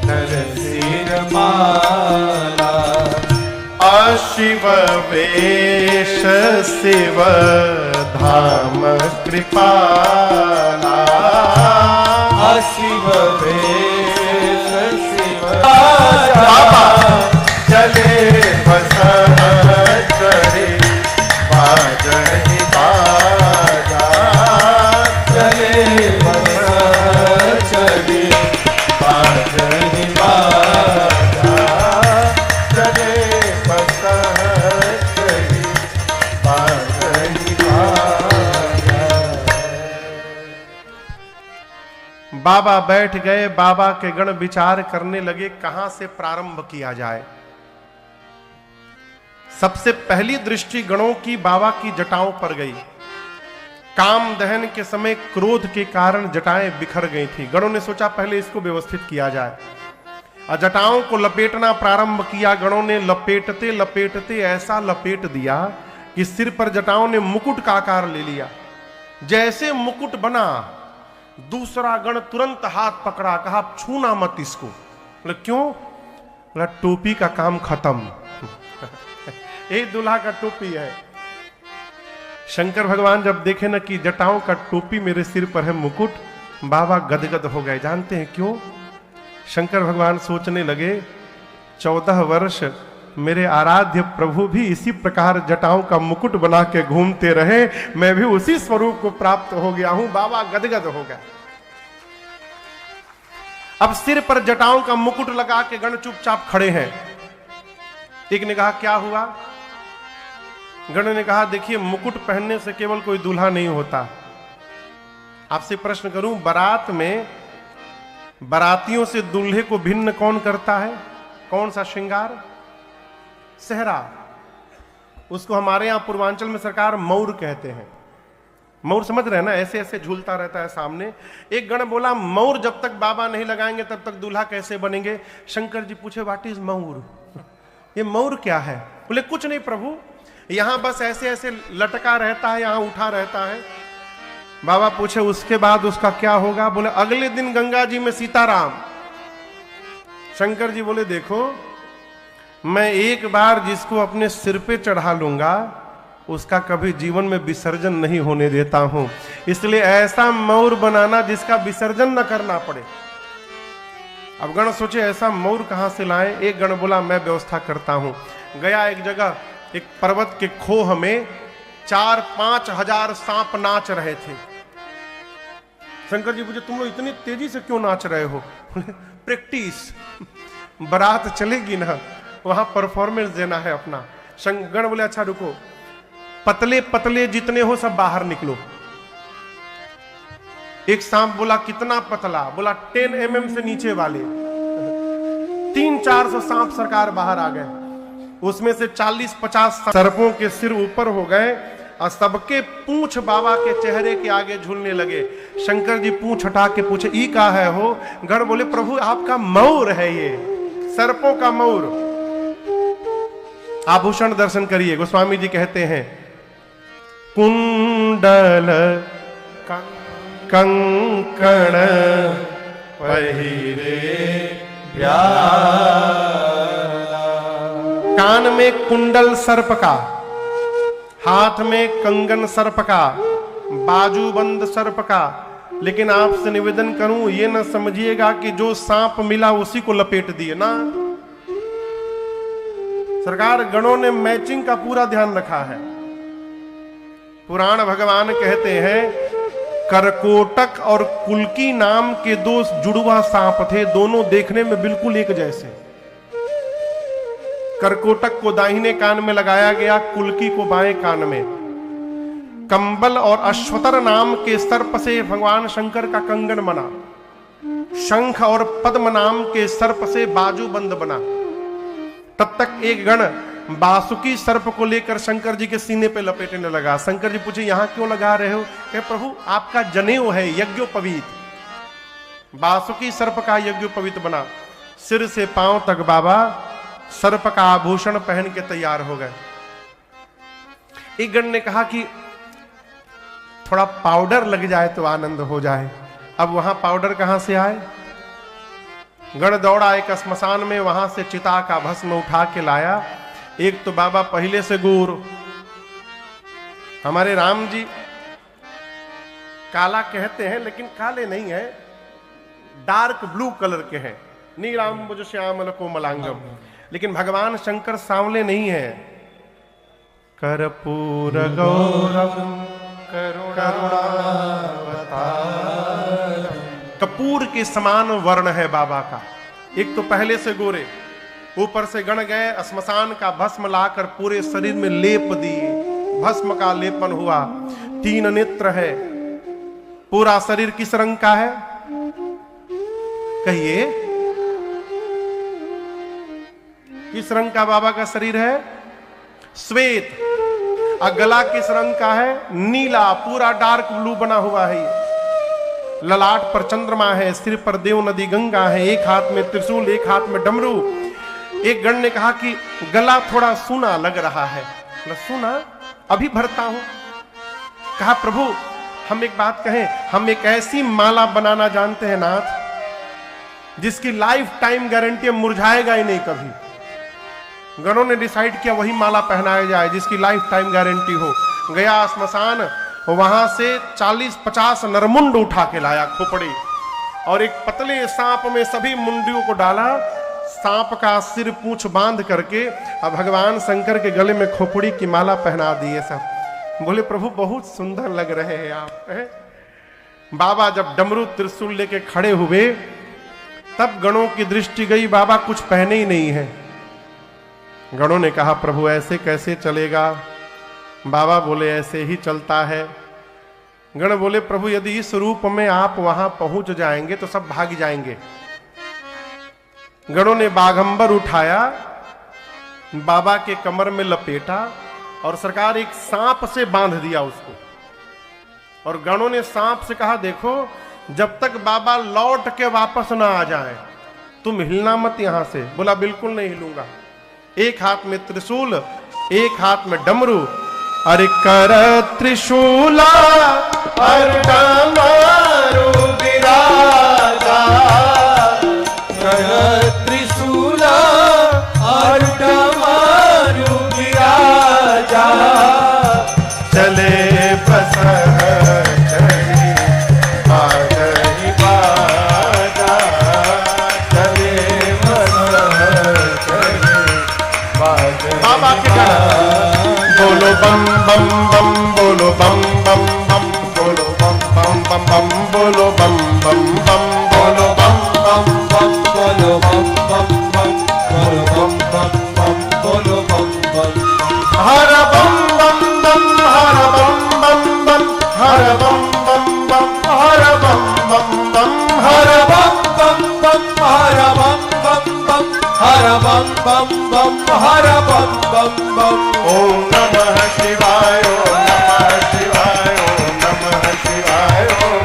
नरसिर माला, अशिव वेश शिव धाम कृपाला, अशिव वेश शिव बाबा चले बसह चढ़े बाजहि बाजा, चले बसह चढ़े बाजहि बाजा, चले बसह चढ़े बाजहि बाजा। बाबा बैठ गए। बाबा के गण विचार करने लगे कहां से प्रारंभ किया जाए। सबसे पहली दृष्टि गणों की बाबा की जटाओं पर गई। काम दहन के समय क्रोध के कारण जटाएं बिखर गई थी। गणों ने सोचा पहले इसको व्यवस्थित किया जाए और जटाओं को लपेटना प्रारंभ किया। गणों ने लपेटते लपेटते ऐसा लपेट दिया कि सिर पर जटाओं ने मुकुट का आकार ले लिया। जैसे मुकुट बना, दूसरा गण तुरंत हाथ पकड़ा, कहा छूना मत इसको। क्यों? टोपी का काम खत्म। ये दूल्हा का टोपी है। शंकर भगवान जब देखे ना कि जटाओं का टोपी मेरे सिर पर है, मुकुट, बाबा गदगद हो गए। जानते हैं क्यों? शंकर भगवान सोचने लगे 14 वर्ष मेरे आराध्य प्रभु भी इसी प्रकार जटाओं का मुकुट बना के घूमते रहे, मैं भी उसी स्वरूप को प्राप्त हो गया हूं। बाबा गदगद हो गए। अब सिर पर जटाओं का मुकुट लगा के गण चुपचाप खड़े हैं। एक ने कहा क्या हुआ? गण ने कहा देखिए, मुकुट पहनने से केवल कोई दूल्हा नहीं होता। आपसे प्रश्न करूं, बारात में बारातियों से दूल्हे को भिन्न कौन करता है? कौन सा श्रृंगार? सेहरा। उसको हमारे यहां पूर्वांचल में सरकार मौर कहते हैं। मौर समझ रहे हैं ना, ऐसे ऐसे झूलता रहता है सामने। एक गण बोला मौर जब तक बाबा नहीं लगाएंगे तब तक दूल्हा कैसे बनेंगे? शंकर जी पूछे व्हाट इज मौर, ये मौर क्या है? बोले कुछ नहीं प्रभु, यहां बस ऐसे ऐसे लटका रहता है, यहां उठा रहता है। बाबा पूछे उसके बाद उसका क्या होगा? बोले अगले दिन गंगा जी में सीताराम। शंकर जी बोले देखो, मैं एक बार जिसको अपने सिर पे चढ़ा लूंगा उसका कभी जीवन में विसर्जन नहीं होने देता हूं, इसलिए ऐसा मौर बनाना जिसका विसर्जन न करना पड़े। अब गण सोचे ऐसा मौर कहां से लाए? एक गण बोला मैं व्यवस्था करता हूं। गया एक जगह, एक पर्वत के खोह में 4-5 हजार सांप नाच रहे थे। शंकर जी पूछे तुम लोग इतनी तेजी से क्यों नाच रहे हो? प्रैक्टिस, बारात चलेगी ना, वहां परफॉर्मेंस देना है अपना। गण बोले अच्छा रुको, पतले पतले जितने हो सब बाहर निकलो। एक सांप बोला कितना पतला? बोला 10 mm से नीचे वाले। 300-400 सांप सरकार बाहर आ गए। उसमें से 40-50 सर्पों के सिर ऊपर हो गए और सबके पूंछ बाबा के चेहरे के आगे झूलने लगे। शंकर जी पूंछ हटा के पूछे ई का है हो? गण बोले प्रभु आपका मौर है, ये सर्पों का मौर। आभूषण दर्शन करिए। गोस्वामी जी कहते हैं कुंडल कंकण पहिरे कान में कुंडल सर्प का, हाथ में कंगन सर्प का, बाजूबंद सर्प का। लेकिन आपसे निवेदन करूं ये न समझिएगा कि जो सांप मिला उसी को लपेट दिए ना। सरकार गणों ने मैचिंग का पूरा ध्यान रखा है। पुराण भगवान कहते हैं करकोटक और कुल्की नाम के 2 जुड़वा सांप थे, दोनों देखने में बिल्कुल एक जैसे। करकोटक को दाहिने कान में लगाया गया, कुल्की को बाएं कान में। कंबल और अश्वतर नाम के सर्प से भगवान शंकर का कंगन बना। शंख और पद्म नाम के सर्प से बाजूबंद बना। तब तक एक गण बासुकी सर्प को लेकर शंकर जी के सीने पे लपेटने लगा। शंकर जी पूछे यहां क्यों लगा रहे हो? कहे प्रभु आपका जनेऊ है यज्ञोपवीत। बासुकी सर्प का यज्ञोपवीत बना। सिर से पांव तक बाबा सर्प का आभूषण पहन के तैयार हो गए। एक गण ने कहा कि थोड़ा पाउडर लग जाए तो आनंद हो जाए। अब वहां पाउडर कहां से आए? गण दौड़ा एक श्मशान में, वहां से चिता का भस्म उठा के लाया। एक तो बाबा पहले से गोर, हमारे राम जी काला कहते हैं लेकिन काले नहीं है, डार्क ब्लू कलर के हैं। नीलांबुज श्यामल कोमलांगम। लेकिन भगवान शंकर सांवले नहीं है। कर्पूर गौरम करुणावतारम, कपूर के समान वर्ण है बाबा का। एक तो पहले से गोरे, ऊपर से गण गए श्मशान का भस्म लाकर पूरे शरीर में लेप दिए, भस्म का लेपन हुआ। 3 नेत्र है। पूरा शरीर किस रंग का है? कहिए किस रंग का बाबा का शरीर है? श्वेत। और गला किस रंग का है? नीला, पूरा डार्क ब्लू बना हुआ है। ललाट पर चंद्रमा है, सिर पर देव नदी गंगा है, एक हाथ में त्रिशूल, एक हाथ में डमरू। एक गण ने कहा कि गला थोड़ा सूना लग रहा है। सूना अभी भरता हूं। कहा प्रभु हम एक बात कहें, हम एक ऐसी माला बनाना जानते हैं नाथ जिसकी लाइफ टाइम गारंटी, मुरझाएगा ही नहीं कभी। गणों ने डिसाइड किया वही माला पहनाया जाए जिसकी लाइफ टाइम गारंटी हो। गया श्मशान, वहां से 40-50 नरमुंड उठा के लाया, खोपड़ी, और एक पतले सांप में सभी मुंडियों को डाला। सांप का सिर पूंछ बांध करके अब भगवान शंकर के गले में खोपड़ी की माला पहना दिए सब। बोले प्रभु बहुत सुंदर लग रहे हैं आप। बाबा जब डमरू त्रिशूल लेके खड़े हुए तब गणों की दृष्टि गई, बाबा कुछ पहने ही नहीं है। गणों ने कहा प्रभु ऐसे कैसे चलेगा? बाबा बोले ऐसे ही चलता है। गण बोले प्रभु यदि इस रूप में आप वहां पहुंच जाएंगे तो सब भाग जाएंगे। गणों ने बाघंबर उठाया, बाबा के कमर में लपेटा और सरकार एक सांप से बांध दिया उसको। और गणों ने सांप से कहा, देखो जब तक बाबा लौट के वापस ना आ जाए तुम हिलना मत यहां से। बोला बिल्कुल नहीं हिलूंगा। एक हाथ में त्रिशूल, एक हाथ में डमरू। अरे कर त्रिशूला और डमरू विराजा, कर त्रिशूला और डमरू विराजा, चले बसह चली बाजही बाजा, चले बसह चली बाजही बाबा के गाना। बोलो बम बम बम, बोलो बम बम बम, बोलो बम बम बम बम, बोलो बम बम बम, बोलो बम बम बम, बोलो बम बम बम, बोलो बम बम बम, बोलो बम बम। हर बम बम बम, हर बम बम बम, हर बम बम बम, हर बम बम बम, हर बम बम बम, हर बम बम बम, हर बम बम बम, हर बम बम बम। ओम नमः शिवाय, ओम नमः शिवाय, ओम नमः शिवाय, ओम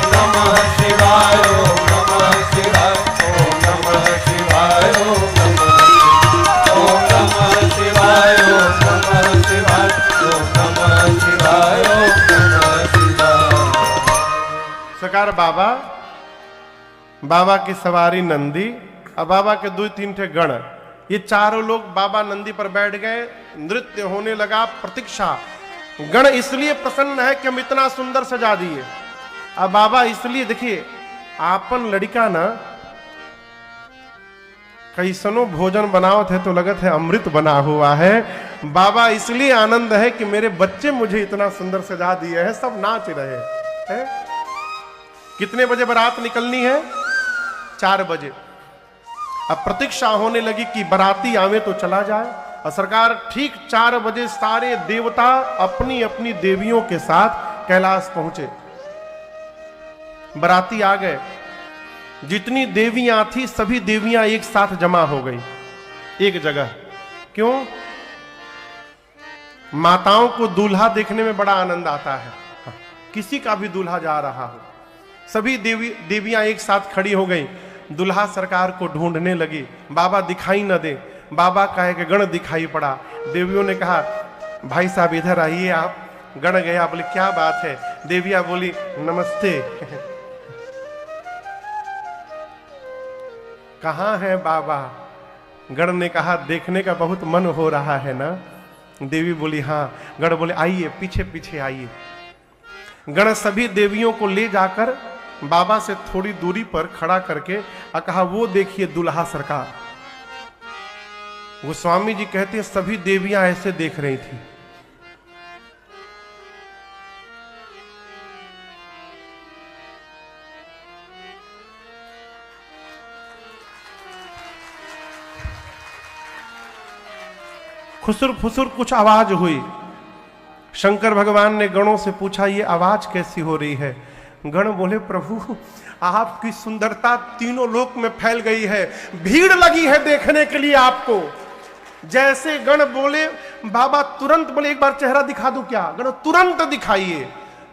नमः शिवाय, ओम नमः शिवाय, ओम नमः शिवाय, ओम नमः शिवाय, ओम नमः शिवाय, ओम नमः शिवाय, ओम नमः शिवाय। सकार बाबा, बाबा की सवारी नंदी और बाबा के 2-3 ठे गण, ये चारों लोग बाबा नंदी पर बैठ गए। नृत्य होने लगा, प्रतीक्षा। गण इसलिए प्रसन्न है कि हम इतना सुंदर सजा दिए। अब बाबा इसलिए देखिए, आपन लड़का ना कैसनो भोजन बनाओ थे तो लगत है अमृत बना हुआ है। बाबा इसलिए आनंद है कि मेरे बच्चे मुझे इतना सुंदर सजा दिए हैं, सब नाच रहे हैं। कितने बजे बारात निकलनी है? 4 बजे। अब प्रतीक्षा होने लगी कि बाराती आवे तो चला जाए। और सरकार ठीक 4 बजे सारे देवता अपनी अपनी देवियों के साथ कैलाश पहुंचे। बाराती आ गए। जितनी देवियां थी सभी देवियां एक साथ जमा हो गई एक जगह। क्यों? माताओं को दूल्हा देखने में बड़ा आनंद आता है। किसी का भी दूल्हा जा रहा हो, सभी देवियां एक साथ खड़ी हो गई। दूल्हा सरकार को ढूंढने लगी। बाबा दिखाई न दे। बाबा का एक गण दिखाई पड़ा। देवियों ने कहा, भाई साहब इधर आइए आप। गण गया। बोले क्या बात है? देवियां बोली नमस्ते। कहाँ है बाबा? गण ने कहा देखने का बहुत मन हो रहा है ना। देवी बोली हाँ। गण बोले आइए पीछे पीछे आइए। गण सभी देवियों को ले जाकर बाबा से थोड़ी दूरी पर खड़ा करके और कहा वो देखिए दूल्हा सरकार। गोस्वामी जी कहते हैं सभी देवियां ऐसे देख रही थी। खुसुर फुसुर कुछ आवाज हुई। शंकर भगवान ने गणों से पूछा ये आवाज कैसी हो रही है? गण बोले प्रभु आपकी सुंदरता तीनों लोक में फैल गई है, भीड़ लगी है देखने के लिए आपको। जैसे गण बोले बाबा तुरंत बोले एक बार चेहरा दिखा दूं क्या? गण तुरंत दिखाइए।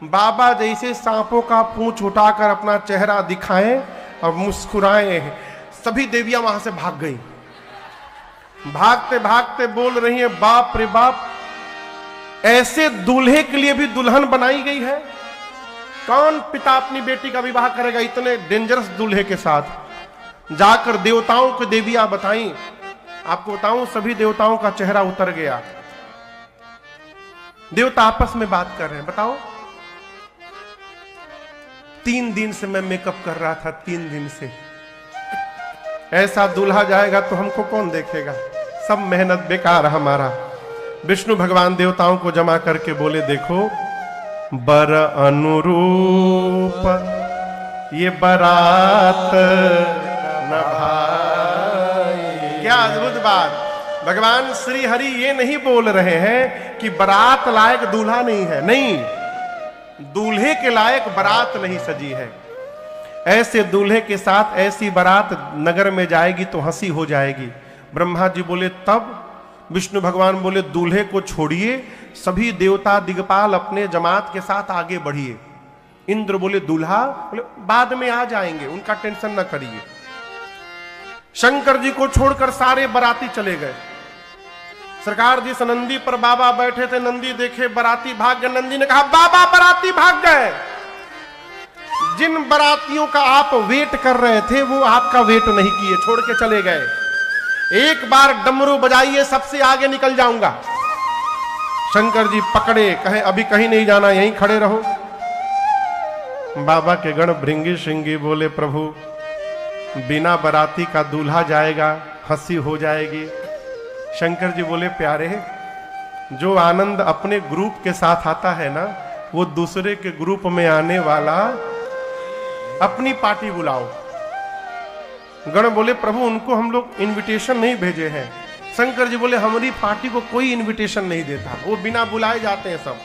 बाबा जैसे सांपों का पूंछ उठाकर अपना चेहरा दिखाएं और मुस्कुराए, सभी देवियां वहां से भाग गई। भागते भागते बोल रही है बाप रे बाप, ऐसे दूल्हे के लिए भी दुल्हन बनाई गई है। कौन पिता अपनी बेटी का विवाह करेगा इतने डेंजरस दूल्हे के साथ? जाकर देवताओं को देवियां बताई। आपको बताऊं सभी देवताओं का चेहरा उतर गया। देवता आपस में बात कर रहे हैं। बताओ 3 दिन से मैं मेकअप कर रहा था, 3 दिन से। ऐसा दूल्हा जाएगा तो हमको कौन देखेगा? सब मेहनत बेकार हमारा। विष्णु भगवान देवताओं को जमा करके बोले देखो बर अनुरूप ये बारात न भाई। क्या अद्भुत बात! भगवान श्री हरि ये नहीं बोल रहे हैं कि बारात लायक दूल्हा नहीं है, नहीं, दूल्हे के लायक बारात नहीं सजी है। ऐसे दूल्हे के साथ ऐसी बारात नगर में जाएगी तो हंसी हो जाएगी। ब्रह्मा जी बोले तब विष्णु भगवान बोले दूल्हे को छोड़िए, सभी देवता दिग्पाल अपने जमात के साथ आगे बढ़िए। इंद्र बोले दूल्हा, बोले बाद में आ जाएंगे, उनका टेंशन न करिए। शंकर जी को छोड़कर सारे बराती चले गए। सरकार जिस नंदी पर बाबा बैठे थे, नंदी देखे बराती भाग गए। नंदी ने कहा बाबा बराती भाग गए। जिन बरातियों का आप वेट कर रहे थे वो आपका वेट नहीं किए, छोड़ के चले गए। एक बार डमरू बजाइए, सबसे आगे निकल जाऊंगा। शंकर जी पकड़े, कहे अभी कहीं नहीं जाना, यहीं खड़े रहो। बाबा के गण भृंगी श्रृंगी बोले प्रभु बिना बराती का दूल्हा जाएगा, हंसी हो जाएगी। शंकर जी बोले प्यारे, जो आनंद अपने ग्रुप के साथ आता है ना, वो दूसरे के ग्रुप में आने वाला अपनी पार्टी बुलाओ। गण बोले प्रभु उनको हम लोग इनविटेशन नहीं भेजे हैं। शंकर जी बोले हमारी पार्टी को कोई इनविटेशन नहीं देता, वो बिना बुलाए जाते हैं सब।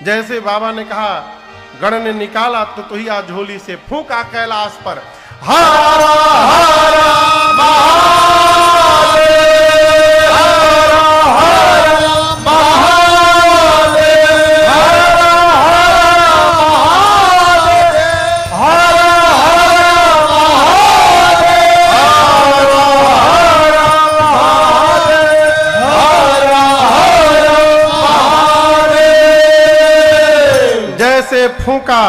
जैसे बाबा ने कहा, गण ने निकाला तो ही आज झोली से फूंका कैलाश पर, हर हर महादेव, हर हर महादेव, हर हर महादेव। जैसे फूंका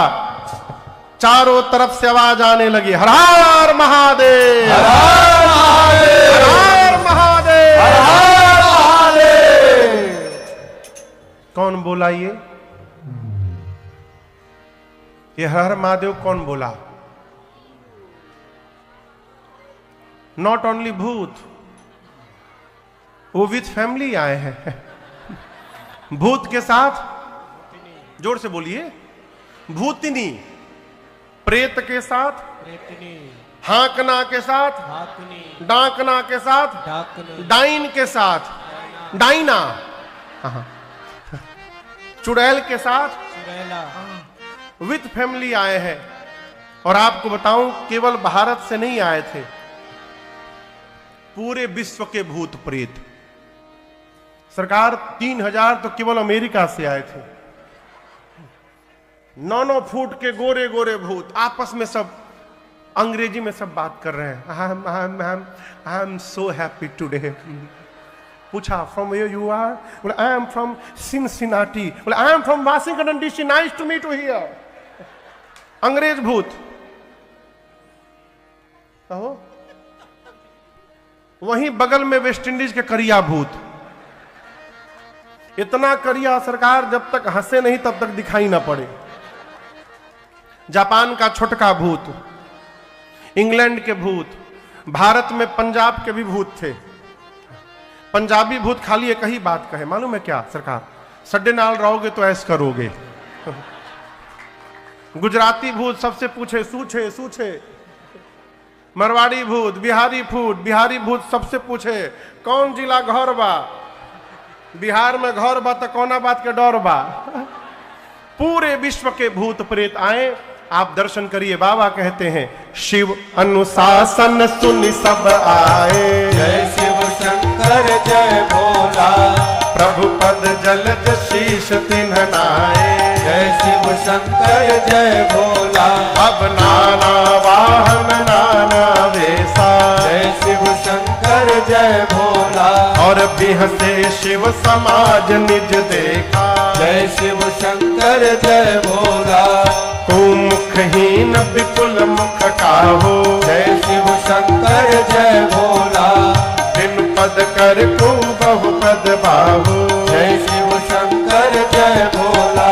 चारों तरफ से आवाज आने लगी, हर हर महादेव, हर हर महादेव, हर हर महादेव, हर हर महादेव। कौन बोला ये हर हर महादेव कौन बोला? नॉट ओनली भूत, वो विथ फैमिली आए हैं। भूत के साथ, जोर से बोलिए, भूतनी। प्रेत के साथ प्रेतनी, हाकना के साथ हाकनी, डाकना के साथ डाकनी, डाइन के साथ डाइना, चुड़ैल के साथ चुड़ैला, विथ फैमिली आए हैं। और आपको बताऊं केवल भारत से नहीं आए थे, पूरे विश्व के भूत प्रेत। सरकार 3000 तो केवल अमेरिका से आए थे। 9 फुट के गोरे गोरे भूत आपस में सब अंग्रेजी में सब बात कर रहे हैं। I am so happy today. पूछा फ्रॉम वेयर यू आर? बोले आई एम फ्रॉम सिनसिनाटी। बोले I am from Washington DC, nice to meet you here. अंग्रेज भूत। कहो वहीं बगल में वेस्ट इंडीज के करिया भूत। इतना करिया सरकार जब तक हंसे नहीं तब तक दिखाई ना पड़े। जापान का छोटका भूत, इंग्लैंड के भूत, भारत में पंजाब के भी भूत थे। पंजाबी भूत खाली एक ही बात कहे, मालूम है क्या सरकार? सड्डे नाल रहोगे तो ऐस करोगे। गुजराती भूत सबसे पूछे सूछे सूछे। मरवाड़ी भूत, बिहारी भूत सबसे पूछे कौन जिला घर बा? बिहार में घर बा तो कौना बात के डर बा? पूरे विश्व के भूत प्रेत आए। आप दर्शन करिए, बाबा कहते हैं शिव अनुशासन सुन सब आए। जय शिव शंकर जय भोला, प्रभु पद जलद शीश तिन्ह नाए। जय शिव शंकर जय भोला, अब नाना वाहन नाना वेशा। जय शिव शंकर जय भोला, और बिहसे शिव समाज निज देखा। जय शिव शंकर जय भोला, तू मुखहीन विपुल मुख काहो। जय शिव शंकर जय भोला, बिन पद कर को बहु पद बाहु। जय शिव शंकर जय भोला,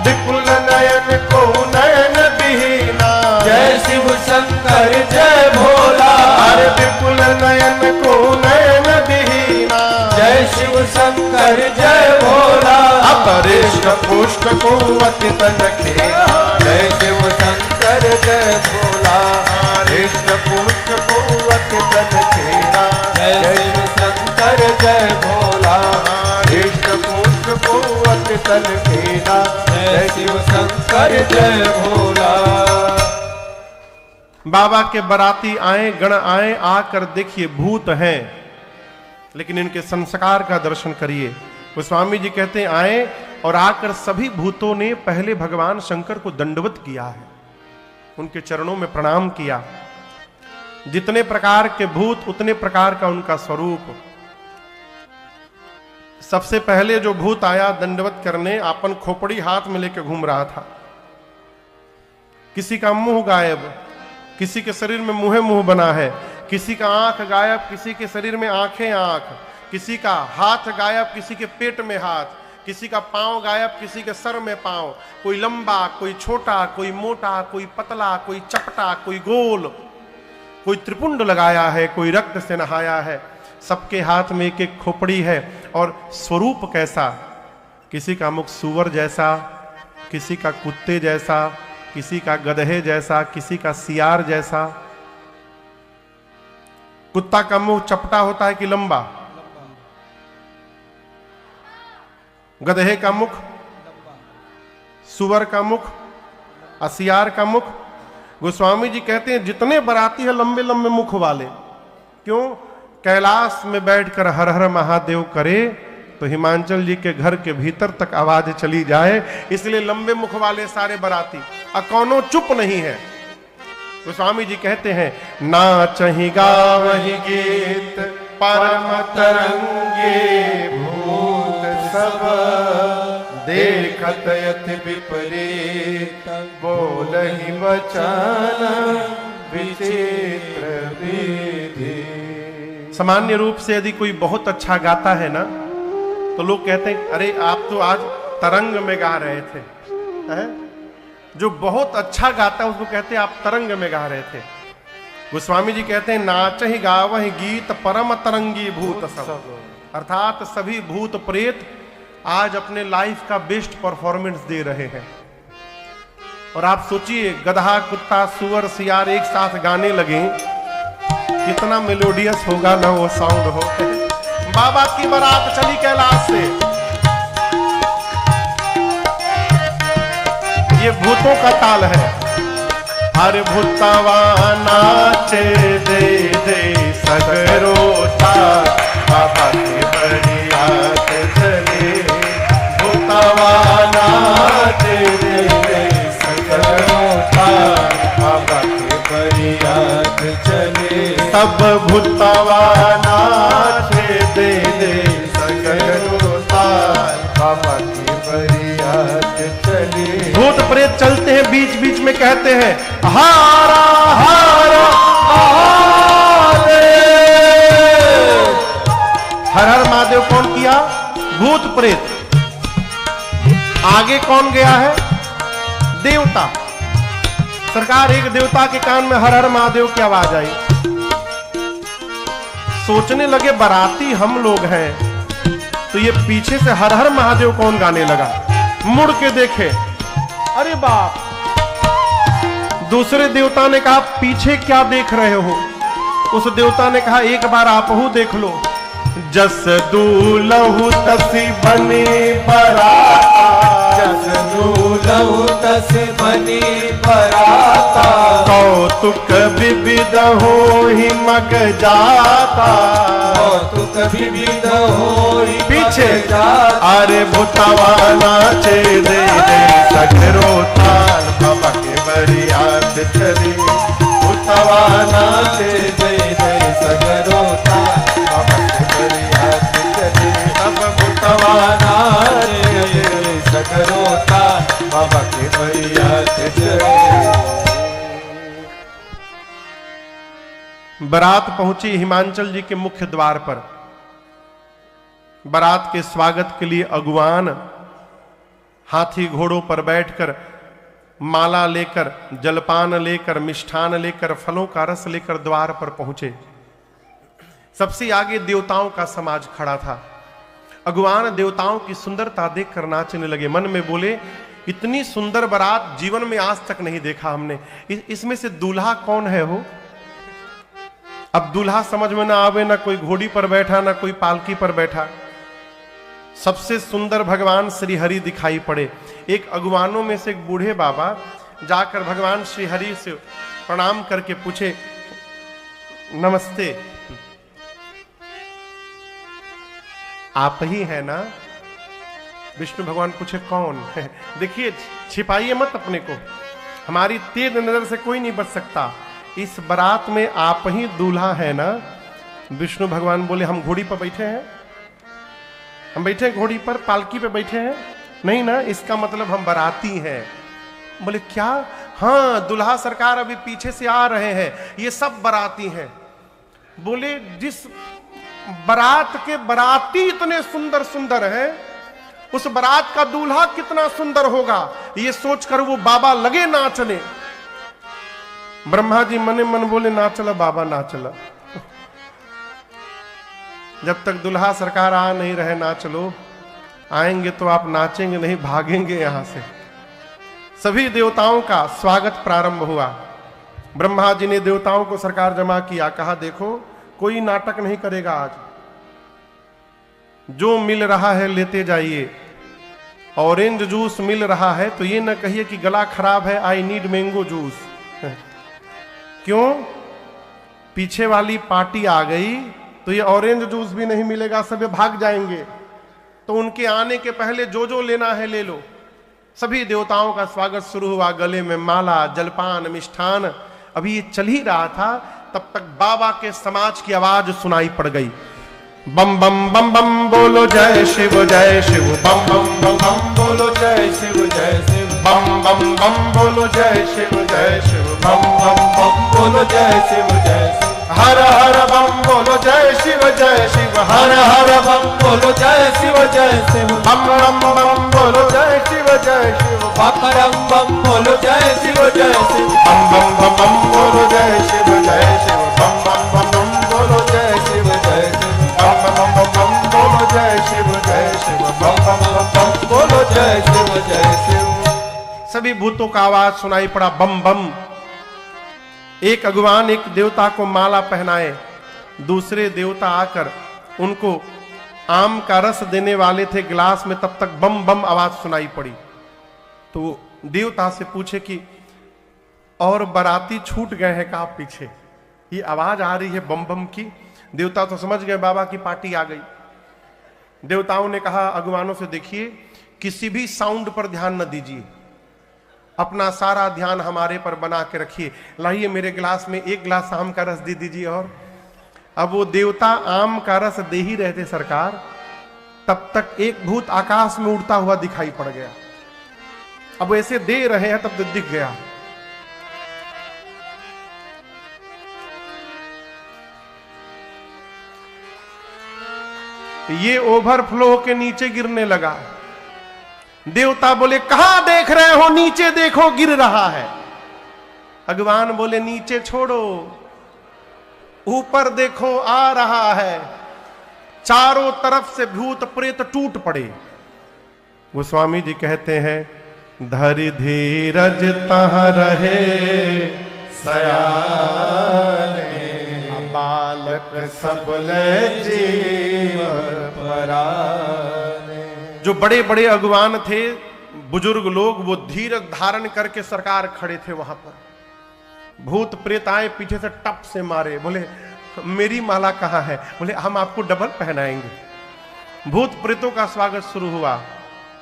विपुल नयन को नयन बिहीना। जय शिव शंकर जय भोला, अरे विपुल नयन को नयन बिहीना। जय शिव शंकर जय भोला, अपरिष्ट पुष्ट को अति तन खेला। जय शिव शंकर जय भोला, हृष्ट पुष्ट को अति तन खेला। जय शिव शंकर जय भोला, हृष्ट पुष्ट को अति तन खेला। जय शिव शंकर जय भोला। बाबा के बराती आए, गण आए, आकर देखिए भूत हैं। लेकिन इनके संस्कार का दर्शन करिए। गोस्वामी जी कहते हैं आए और आकर सभी भूतों ने पहले भगवान शंकर को दंडवत किया है, उनके चरणों में प्रणाम किया। जितने प्रकार के भूत उतने प्रकार का उनका स्वरूप। सबसे पहले जो भूत आया दंडवत करने, अपन खोपड़ी हाथ में लेकर घूम रहा था। किसी का मुंह गायब, किसी के शरीर में मुंह बना है, किसी का आंख गायब, किसी के शरीर में आंखें आंख, किसी का हाथ गायब, किसी के पेट में हाथ, किसी का पांव गायब, किसी के सर में पांव, कोई लंबा, कोई छोटा, कोई मोटा, कोई पतला, कोई चपटा, कोई गोल, कोई त्रिपुंड लगाया है, कोई रक्त से नहाया है। सबके हाथ में एक एक खोपड़ी है। और स्वरूप कैसा, किसी का मुख सूअर जैसा, किसी का कुत्ते जैसा, किसी का गधे जैसा, किसी का सियार जैसा। कुत्ता का मुंह चपटा होता है कि लंबा? गधे का मुख, सुअर का मुख, सियार का मुख। गोस्वामी जी कहते हैं जितने बराती है लंबे लंबे मुख वाले। क्यों? कैलाश में बैठकर हर हर महादेव करे तो हिमांचल जी के घर के भीतर तक आवाज चली जाए, इसलिए लंबे मुख वाले सारे बराती। कौनो चुप नहीं है। गोस्वामी जी कहते हैं नाचहि गावहि गीत परम तरंगे भूत सब देखत यति विपरीत बोलहि वचन विचित्र विधि। सामान्य रूप से यदि कोई बहुत अच्छा गाता है ना तो लोग कहते हैं अरे आप तो आज तरंग में गा रहे थे, है? जो बहुत अच्छा गाता है उसको कहते हैं आप तरंग में गा रहे थे। गोस्वामी जी कहते हैं नाचहि गावहि गीत परम तरंगी भूत सब, अर्थात सभी भूत प्रेत आज अपने लाइफ का बेस्ट परफॉर्मेंस दे रहे हैं। और आप सोचिए गधा, कुत्ता, सुअर, सियार एक साथ गाने लगे, कितना मेलोडियस होगा ना वो साउंड हो। बाबा की बारात चली कैलाश से, ये भूतों का ताल है। हर भूतवा नाचे दे दे सगरो ताल, बाबा के बरियात चले। भूतवा नाचे दे दे सगरो ताल, बाबा के बरियात चले। सब भूतवा नाचे दे दे सगरो ताल, बाबा के बरियात चले। भूत प्रेत चलते हैं, बीच बीच में कहते हैं हारा हारा महादेव। हर हर महादेव कौन किया? भूत प्रेत। आगे कौन गया है? देवता। सरकार एक देवता के कान में हर हर महादेव की आवाज आई। सोचने लगे बाराती हम लोग हैं तो ये पीछे से हर हर महादेव कौन गाने लगा। मुड़ के देखे, अरे बाप। दूसरे देवता ने कहा पीछे क्या देख रहे हो? उस देवता ने कहा एक बार आप हूं देख लो। जस दूलहु तसी बनी बराता, जस दूलहु तस बनी बराता। कौतुक विविध हो ही मग जाता, कौतुक विविध हो ही पीछे जाता। अरे भूतवा नाचे दे दे सगरो ताल, बाबा के बरियात चली। भूतवा नाचे दे दे सगरो ताल, बाबा के बरियात चली। सब भूतवा नाचे दे सगरो ताल, बाबा के बरियात चली। बारात पहुंची हिमांचल जी के मुख्य द्वार पर। बारात के स्वागत के लिए अगुवान हाथी घोड़ों पर बैठकर माला लेकर, जलपान लेकर, मिष्ठान लेकर, फलों का रस लेकर द्वार पर पहुंचे। सबसे आगे देवताओं का समाज खड़ा था। अगुवान देवताओं की सुंदरता देखकर नाचने लगे। मन में बोले इतनी सुंदर बारात जीवन में आज तक नहीं देखा हमने। इसमें से दूल्हा कौन है हो? अब दूल्हा समझ में ना आवे, ना कोई घोड़ी पर बैठा, ना कोई पालकी पर बैठा। सबसे सुंदर भगवान श्री हरि दिखाई पड़े। एक अगुवानों में से एक बूढ़े बाबा जाकर भगवान श्री हरि से प्रणाम करके पूछे नमस्ते, आप ही है ना? विष्णु भगवान पूछे कौन है? देखिए, छिपाइए मत अपने को, हमारी तेज नजर से कोई नहीं बच सकता। इस बारात में आप ही दूल्हा है ना? विष्णु भगवान बोले हम घोड़ी पर बैठे हैं, हम बैठे हैं घोड़ी पर, पालकी पे बैठे हैं? नहीं ना, इसका मतलब हम बाराती हैं। बोले क्या? हाँ, दुल्हा सरकार अभी पीछे से आ रहे हैं, ये सब बाराती हैं। बोले जिस बारात के बाराती इतने सुंदर सुंदर हैं, उस बारात का दूल्हा कितना सुंदर होगा, ये सोचकर वो बाबा लगे नाचने। ब्रह्मा जी मने मन बोले ना चला बाबा, ना चला, जब तक दुल्हा सरकार आ नहीं रहे ना चलो, आएंगे तो आप नाचेंगे नहीं, भागेंगे यहां से। सभी देवताओं का स्वागत प्रारंभ हुआ। ब्रह्मा जी ने देवताओं को सरकार जमा किया, कहा देखो कोई नाटक नहीं करेगा आज, जो मिल रहा है लेते जाइए। ऑरेंज जूस मिल रहा है तो ये न कहिए कि गला खराब है, आई नीड मैंगो जूस। क्यों? पीछे वाली पार्टी आ गई तो ये ऑरेंज जूस भी नहीं मिलेगा, सब भाग जाएंगे। तो उनके आने के पहले जो जो लेना है ले लो। सभी देवताओं का स्वागत शुरू हुआ, गले में माला, जलपान, मिष्ठान। अभी ये चल ही रहा था, तब तक बाबा के समाज की आवाज सुनाई पड़ गई। बम बम बम बम बोलो जय शिव जय शिव, बम बम बम बम बोलो जय शिव जय शिव, बम बम बम बोलो जय शिव जय शिव, बम बम बम बोलो जय शिव जय शिव, हर हर बम बोलो जय शिव जय शिव, हर हर बम बोलो जय शिव जय शिव, बम बम बम बोलो जय शिव जय शिव, बम बम बोलो जय शिव जय शिव, बम बम बम बोलो जय शिव जय शिव, बम बम बम बोलो जय शिव जय शिव, बम बम बम बोलो जय शिव जय शिव, बम बम बम बोलो जय शिव जय शिव। सभी भूतों का आवाज सुनाई पड़ा, बम बम। एक अगवान एक देवता को माला पहनाए, दूसरे देवता आकर उनको आम का रस देने वाले थे गिलास में, तब तक बम बम आवाज सुनाई पड़ी। तो देवता से पूछे कि और बाराती छूट गए हैं का पीछे, ये आवाज आ रही है बम बम की। देवता तो समझ गए बाबा की पार्टी आ गई। देवताओं ने कहा अगवानों से देखिए किसी भी साउंड पर ध्यान न दीजिए, अपना सारा ध्यान हमारे पर बना के रखिए। लाइए मेरे गिलास में एक गिलास आम का रस दे दीजिए। और अब वो देवता आम का रस दे ही रहे थे सरकार, तब तक एक भूत आकाश में उड़ता हुआ दिखाई पड़ गया। अब ऐसे दे रहे हैं तब तो दिख गया। ये ओवरफ्लो के नीचे गिरने लगा। देवता बोले कहां देख रहे हो? नीचे देखो गिर रहा है। भगवान बोले नीचे छोड़ो, ऊपर देखो आ रहा है। चारों तरफ से भूत प्रेत टूट पड़े। गोस्वामी जी कहते हैं धरि धीरज तह रहे सयाने, बालक सबले जीव पराने। जो बड़े बड़े अगुवान थे, बुजुर्ग लोग, वो धीरज धारण करके सरकार खड़े थे वहां पर। भूत प्रेत आए पीछे से टप से मारे, बोले मेरी माला कहां है? बोले हम आपको डबल पहनाएंगे। भूत प्रेतों का स्वागत शुरू हुआ,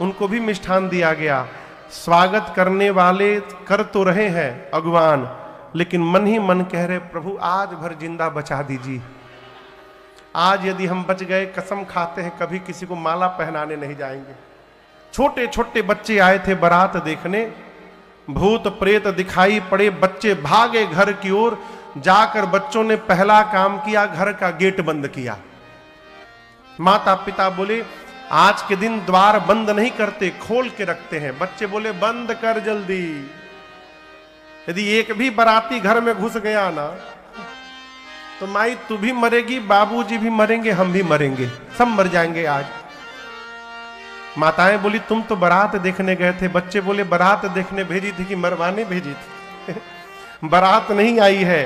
उनको भी मिष्ठान दिया गया। स्वागत करने वाले कर तो रहे हैं अगुवान, लेकिन मन ही मन कह रहे प्रभु आज भर जिंदा बचा दीजिए। आज यदि हम बच गए, कसम खाते हैं कभी किसी को माला पहनाने नहीं जाएंगे। छोटे छोटे बच्चे आए थे बारात देखने, भूत प्रेत दिखाई पड़े, बच्चे भागे घर की ओर। जाकर बच्चों ने पहला काम किया, घर का गेट बंद किया। माता पिता बोले आज के दिन द्वार बंद नहीं करते, खोल के रखते हैं। बच्चे बोले बंद कर जल्दी। यदि एक भी बाराती घर में घुस गया ना तो माई तू भी मरेगी, बाबूजी भी मरेंगे, हम भी मरेंगे, सब मर जाएंगे आज। माताएं बोली तुम तो बारात देखने गए थे। बच्चे बोले बारात देखने भेजी थी कि मरवाने भेजी थी? बारात नहीं आई है,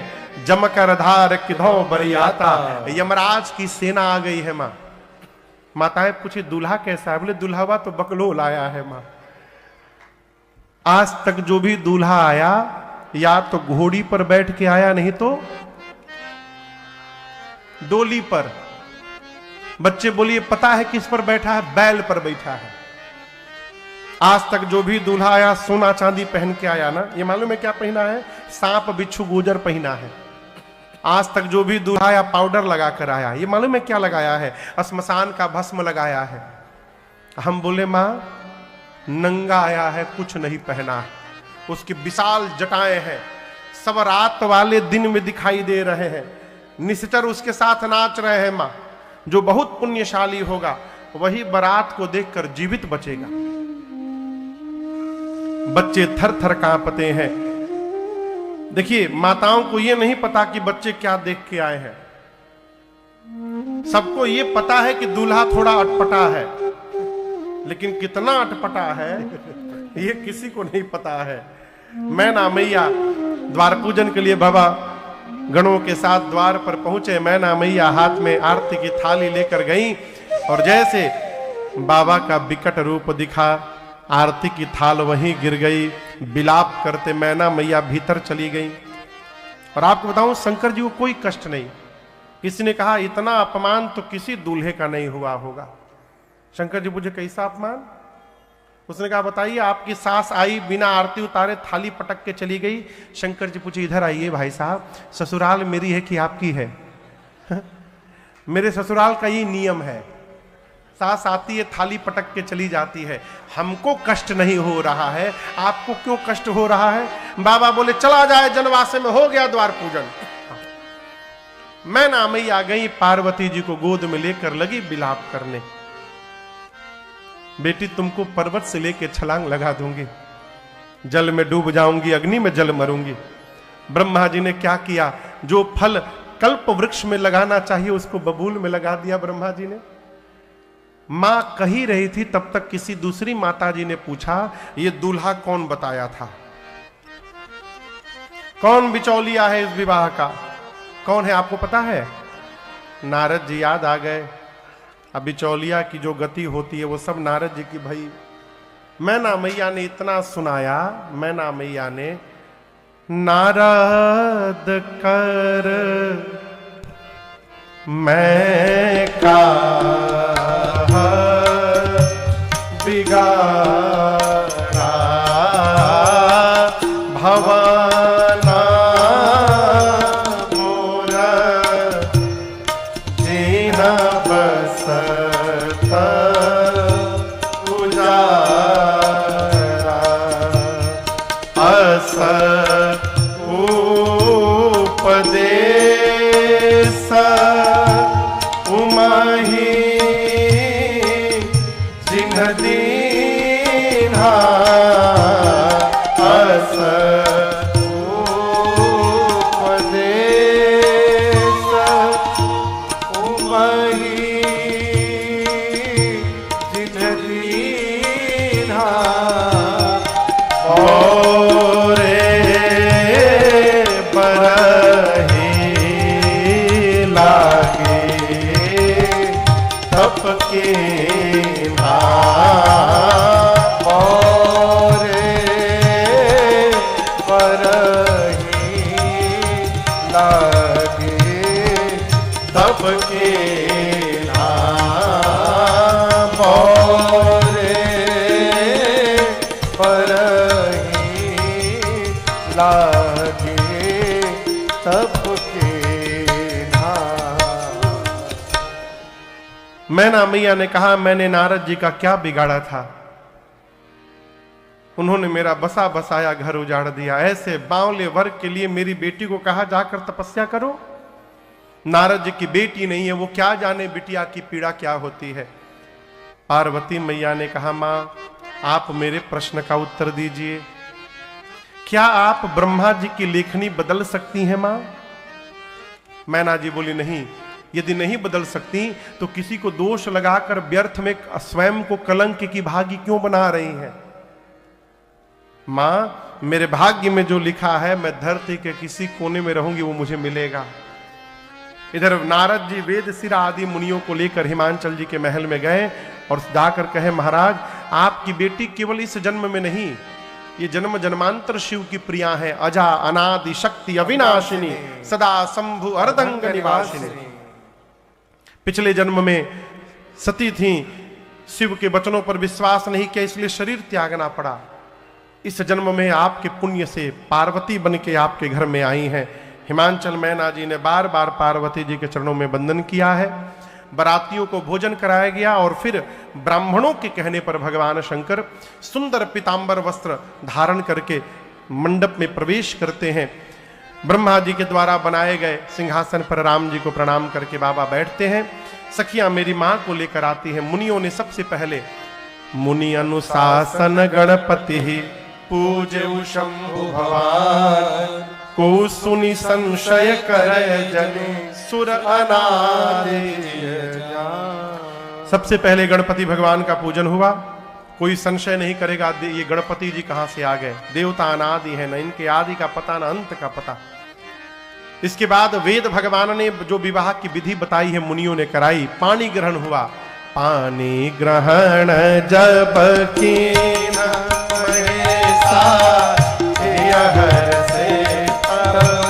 जमकर धार किधौ बरियाता, यमराज की सेना आ गई है। माँ माताएं पूछे दूल्हा कैसा है? बोले दूल्हा तो बकलोल आया है। माँ आज तक जो भी दूल्हा आया या तो घोड़ी पर बैठ के आया, नहीं तो डोली पर। बच्चे बोलिए पता है किस पर बैठा है? बैल पर बैठा है। आज तक जो भी दूल्हा आया सोना चांदी पहन के आया ना, ये मालूम है क्या पहना है? सांप बिच्छू गुजर पहना है। आज तक जो भी दूल्हा आया पाउडर लगा कर आया, ये मालूम है क्या लगाया है? श्मशान का भस्म लगाया है। हम बोले मां नंगा आया है, कुछ नहीं पहना है। उसकी विशाल जटाएं हैं, सब रात वाले दिन में दिखाई दे रहे हैं। निश्चर उसके साथ नाच रहे हैं। मां जो बहुत पुण्यशाली होगा वही बारात को देखकर जीवित बचेगा। बच्चे थर थर कांपते हैं। देखिए माताओं को यह नहीं पता कि बच्चे क्या देख के आए हैं। सबको यह पता है कि दूल्हा थोड़ा अटपटा है, लेकिन कितना अटपटा है ये किसी को नहीं पता है। मैना मैया द्वार पूजन के लिए बाबा गणों के साथ द्वार पर पहुंचे। मैना मैया हाथ में आरती की थाली लेकर गई और जैसे बाबा का विकट रूप दिखा, आरती की थाल वहीं गिर गई। विलाप करते मैना मैया भीतर चली गई। और आपको बताऊं शंकर जी को कोई कष्ट नहीं। किसी ने कहा इतना अपमान तो किसी दूल्हे का नहीं हुआ होगा। शंकर जी पूछे कैसा अपमान? उसने कहा बताइए आपकी सास आई बिना आरती उतारे थाली पटक के चली गई। शंकर जी पूछे इधर आइए भाई साहब, ससुराल मेरी है कि आपकी है? मेरे ससुराल का ये नियम है, सास आती है थाली पटक के चली जाती है। हमको कष्ट नहीं हो रहा है, आपको क्यों कष्ट हो रहा है? बाबा बोले चला जाए जनवासे में, हो गया द्वार पूजन। मैना मैया गई, पार्वती जी को गोद में लेकर लगी विलाप करने। बेटी तुमको पर्वत से लेके छलांग लगा दूंगी, जल में डूब जाऊंगी, अग्नि में जल मरूंगी। ब्रह्मा जी ने क्या किया? जो फल कल्प वृक्ष में लगाना चाहिए उसको बबूल में लगा दिया ब्रह्मा जी ने। मां कही रही थी तब तक किसी दूसरी माता जी ने पूछा ये दूल्हा कौन बताया था? कौन बिचौलिया है इस विवाह का? कौन है आपको पता है? नारद जी याद आ गए। अब बिचौलिया की जो गति होती है वो सब नारद जी की भई। मैना मैया ने इतना सुनाया, मैना मैया ने नारद कर मैं का बिगाड़ा भवाना मोर जीना बसता उजारा अस उपदेश उमही जिन्ह दीन्हा अस उपदेश उमही जिन्ह दीन्हा और बरही लागे तप के और बरही लागे तप के और बरही लागे तप के मैना मैया ने कहा मैंने नारद जी का क्या बिगाड़ा था? उन्होंने मेरा बसा बसाया घर उजाड़ दिया। ऐसे बावले वर्ग के लिए मेरी बेटी को कहा जाकर तपस्या करो। नारद जी की बेटी नहीं है, वो क्या जाने बिटिया की पीड़ा क्या होती है। पार्वती मैया ने कहा मां आप मेरे प्रश्न का उत्तर दीजिए। क्या आप ब्रह्मा जी की लेखनी बदल सकती हैं मां? मैना जी बोली नहीं, यदि नहीं बदल सकती तो किसी को दोष लगाकर व्यर्थ में स्वयं को कलंक की भागी क्यों बना रही हैं? मां मेरे भाग्य में जो लिखा है मैं धरती के किसी कोने में रहूंगी वो मुझे मिलेगा। इधर नारद जी वेद सिरा आदि मुनियों को लेकर हिमांचल जी के महल में गए और जाकर कहे महाराज आपकी बेटी केवल इस जन्म में नहीं, ये जन्म जन्मांतर शिव की प्रिया है। अजा अनादि शक्ति अविनाशिनी सदा शंभु अर्धंग निवासिनी। पिछले जन्म में सती थीं, शिव के वचनों पर विश्वास नहीं किया, इसलिए शरीर त्यागना पड़ा। इस जन्म में आपके पुण्य से पार्वती बन के आपके घर में आई हैं। हिमांचल मैना जी ने बार बार पार्वती जी के चरणों में वंदन किया है। बरातियों को भोजन कराया गया और फिर ब्राह्मणों के कहने पर भगवान शंकर सुंदर पीतांबर वस्त्र धारण करके मंडप में प्रवेश करते हैं। ब्रह्मा जी के द्वारा बनाए गए सिंहासन पर राम जी को प्रणाम करके बाबा बैठते हैं। सखियां मेरी मां को लेकर आती हैं। मुनियों ने सबसे पहले मुनि अनुशासन गणपति ही पूजे शंभु भगवान को सुनि संशय करे जने सुर अनादि। सबसे पहले गणपति भगवान का पूजन हुआ। कोई संशय नहीं करेगा ये गणपति जी कहां से आ गए, देवता अनादि है, न इनके आदि का पता न अंत का पता। इसके बाद वेद भगवान ने जो विवाह की विधि बताई है मुनियों ने कराई। पानी ग्रहण हुआ। पानी ग्रहण जब कीना महेशा यहर से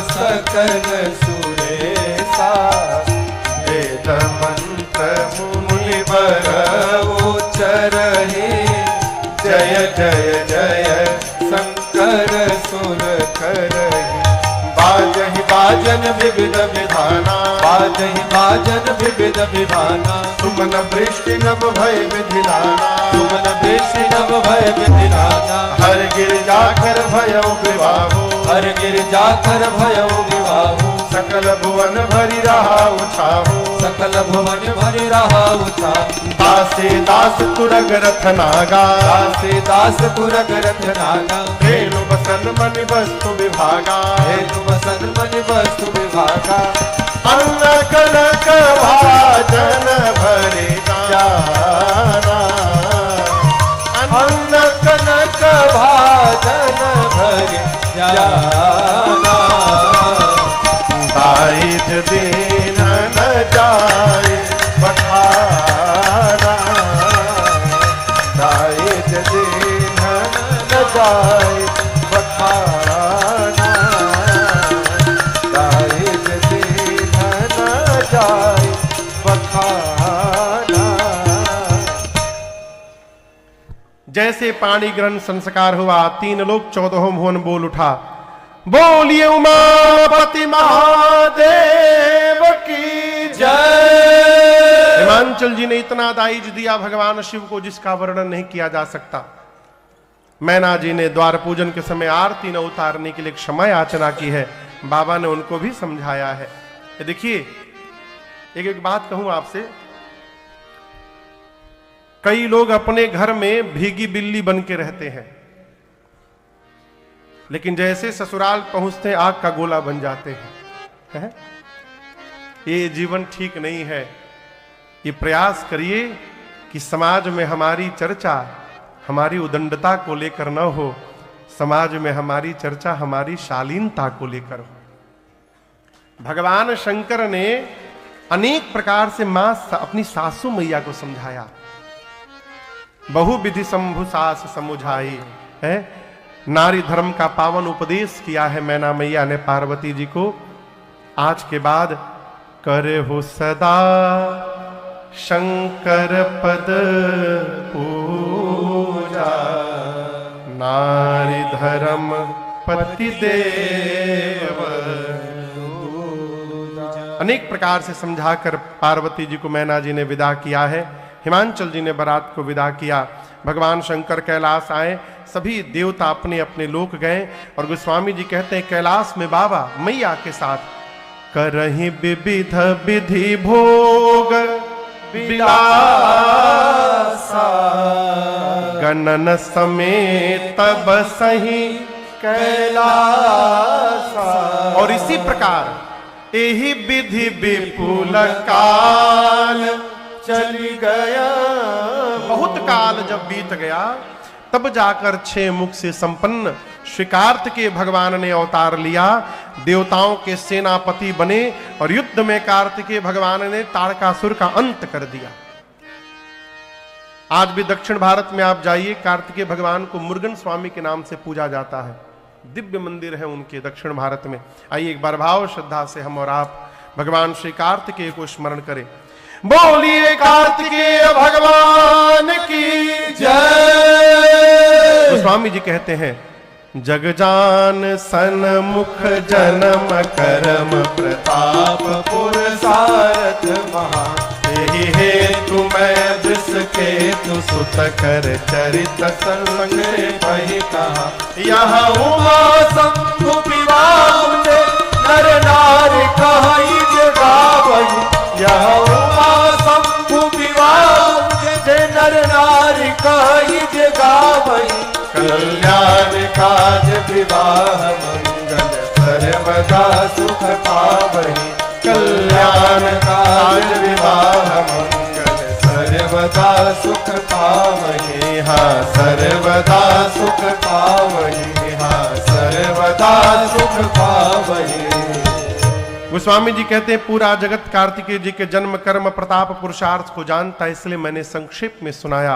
सकल सुरेशा वेद मंत्र मुनिवर उच्चरहि जय जय जय शंकर सुर करहि। बाजहि बाजन विविध विधाना बाजहि बाजन विविध विधाना सुमन वृष्टि नभ भय विधिलाना सुमन वृष्टि नभ भय विधिलाना। हर गिरजाकर भयो विवाहो हर गिरजाकर भयो विवाहो सकल भुवन भरि रहा उछाहो सकल भुवन भरि रहा उछाहो। दासे दास तुरग रथ नागा दासे दास तुरग रथ नागा धेनु बसन मन वस्तु विभागा धेनु बसन मन वस्तु विभागा। अन्न कनक भाजन भरे जाना अन्न कनक भाजन भरे जाना। दाइज दीन न जाए पठाना दाइज दीन न जाए पठाना दाइज दीन न जाए पठाना। जैसे पाणी ग्रहण संस्कार हुआ, 3 लोक 14 भुवन बोल उठा। बोलिए उमापति महादेव की जय। हिमांचल जी ने इतना दाइज दिया भगवान शिव को जिसका वर्णन नहीं किया जा सकता। मैना जी ने द्वार पूजन के समय आरती न उतारने के लिए क्षमा याचना की है। बाबा ने उनको भी समझाया है। देखिए एक बात कहूं आपसे, कई लोग अपने घर में भीगी बिल्ली बन के रहते हैं, लेकिन जैसे ससुराल पहुंचते आग का गोला बन जाते हैं। ये जीवन ठीक नहीं है। ये प्रयास करिए कि समाज में हमारी चर्चा हमारी उदंडता को लेकर न हो, समाज में हमारी चर्चा हमारी शालीनता को लेकर हो। भगवान शंकर ने अनेक प्रकार से मां अपनी सासू मैया को समझाया। बहुविधि शंभु सास समुझाई है। नारी धर्म का पावन उपदेश किया है मैना मैया ने पार्वती जी को। आज के बाद करे हो सदा शंकर पद पूजा नारी धर्म पति देव। अनेक प्रकार से समझाकर पार्वती जी को मैना जी ने विदा किया है। हिमांचल जी ने बारात को विदा किया। भगवान शंकर कैलाश आए। सभी देवता अपने अपने लोक गए और गोस्वामी जी कहते हैं कैलाश में बाबा मैया के साथ करहि विविध विधि भोग विलासा गणन समेत बसहि कैलासा। और इसी प्रकार यही विधि विपुल काल चली गया। बहुत काल जब बीत गया तब जाकर 6 मुख से संपन्न श्री कार्तिकेय भगवान ने अवतार लिया। देवताओं के सेनापति बने और युद्ध में कार्तिकेय भगवान ने तारकासुर का अंत कर दिया। आज भी दक्षिण भारत में आप जाइए, कार्तिकेय भगवान को मुरुगन स्वामी के नाम से पूजा जाता है। दिव्य मंदिर है उनके दक्षिण भारत में। आइए एक बार भाव श्रद्धा से हम और आप भगवान श्री कार्तिकेय को स्मरण करें। बोलिए कार्तिकेय भगवान की जय। तो स्वामी जी कहते हैं, जग जान सन्मुख जन्म कर्म प्रताप पुरसारथ महा यही हेतु मैं जिसके तु सुत कर चरित संग वही कहा यहाँ उमा शंभु विवाह से नर नारी कहाई जगावई। यह उमा शंभु विवाह से नर नारी कहाई जगावई। कल्याण काज विवाह मंगल सर्वदा सुख पावहि। कल्याण काज विवाह मंगल सर्वदा सुख पावहि। हाँ सर्वदा सुख पावहि। हाँ सर्वदा सुख पावहि। गोस्वामी जी कहते हैं, पूरा जगत कार्तिकेय जी के जन्म कर्म प्रताप पुरुषार्थ को जानता है, इसलिए मैंने संक्षेप में सुनाया।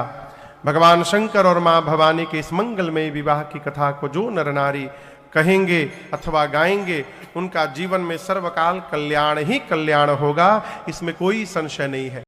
भगवान शंकर और मां भवानी के इस मंगलमय विवाह की कथा को जो नर नारी कहेंगे अथवा गाएंगे, उनका जीवन में सर्वकाल कल्याण ही कल्याण होगा, इसमें कोई संशय नहीं है।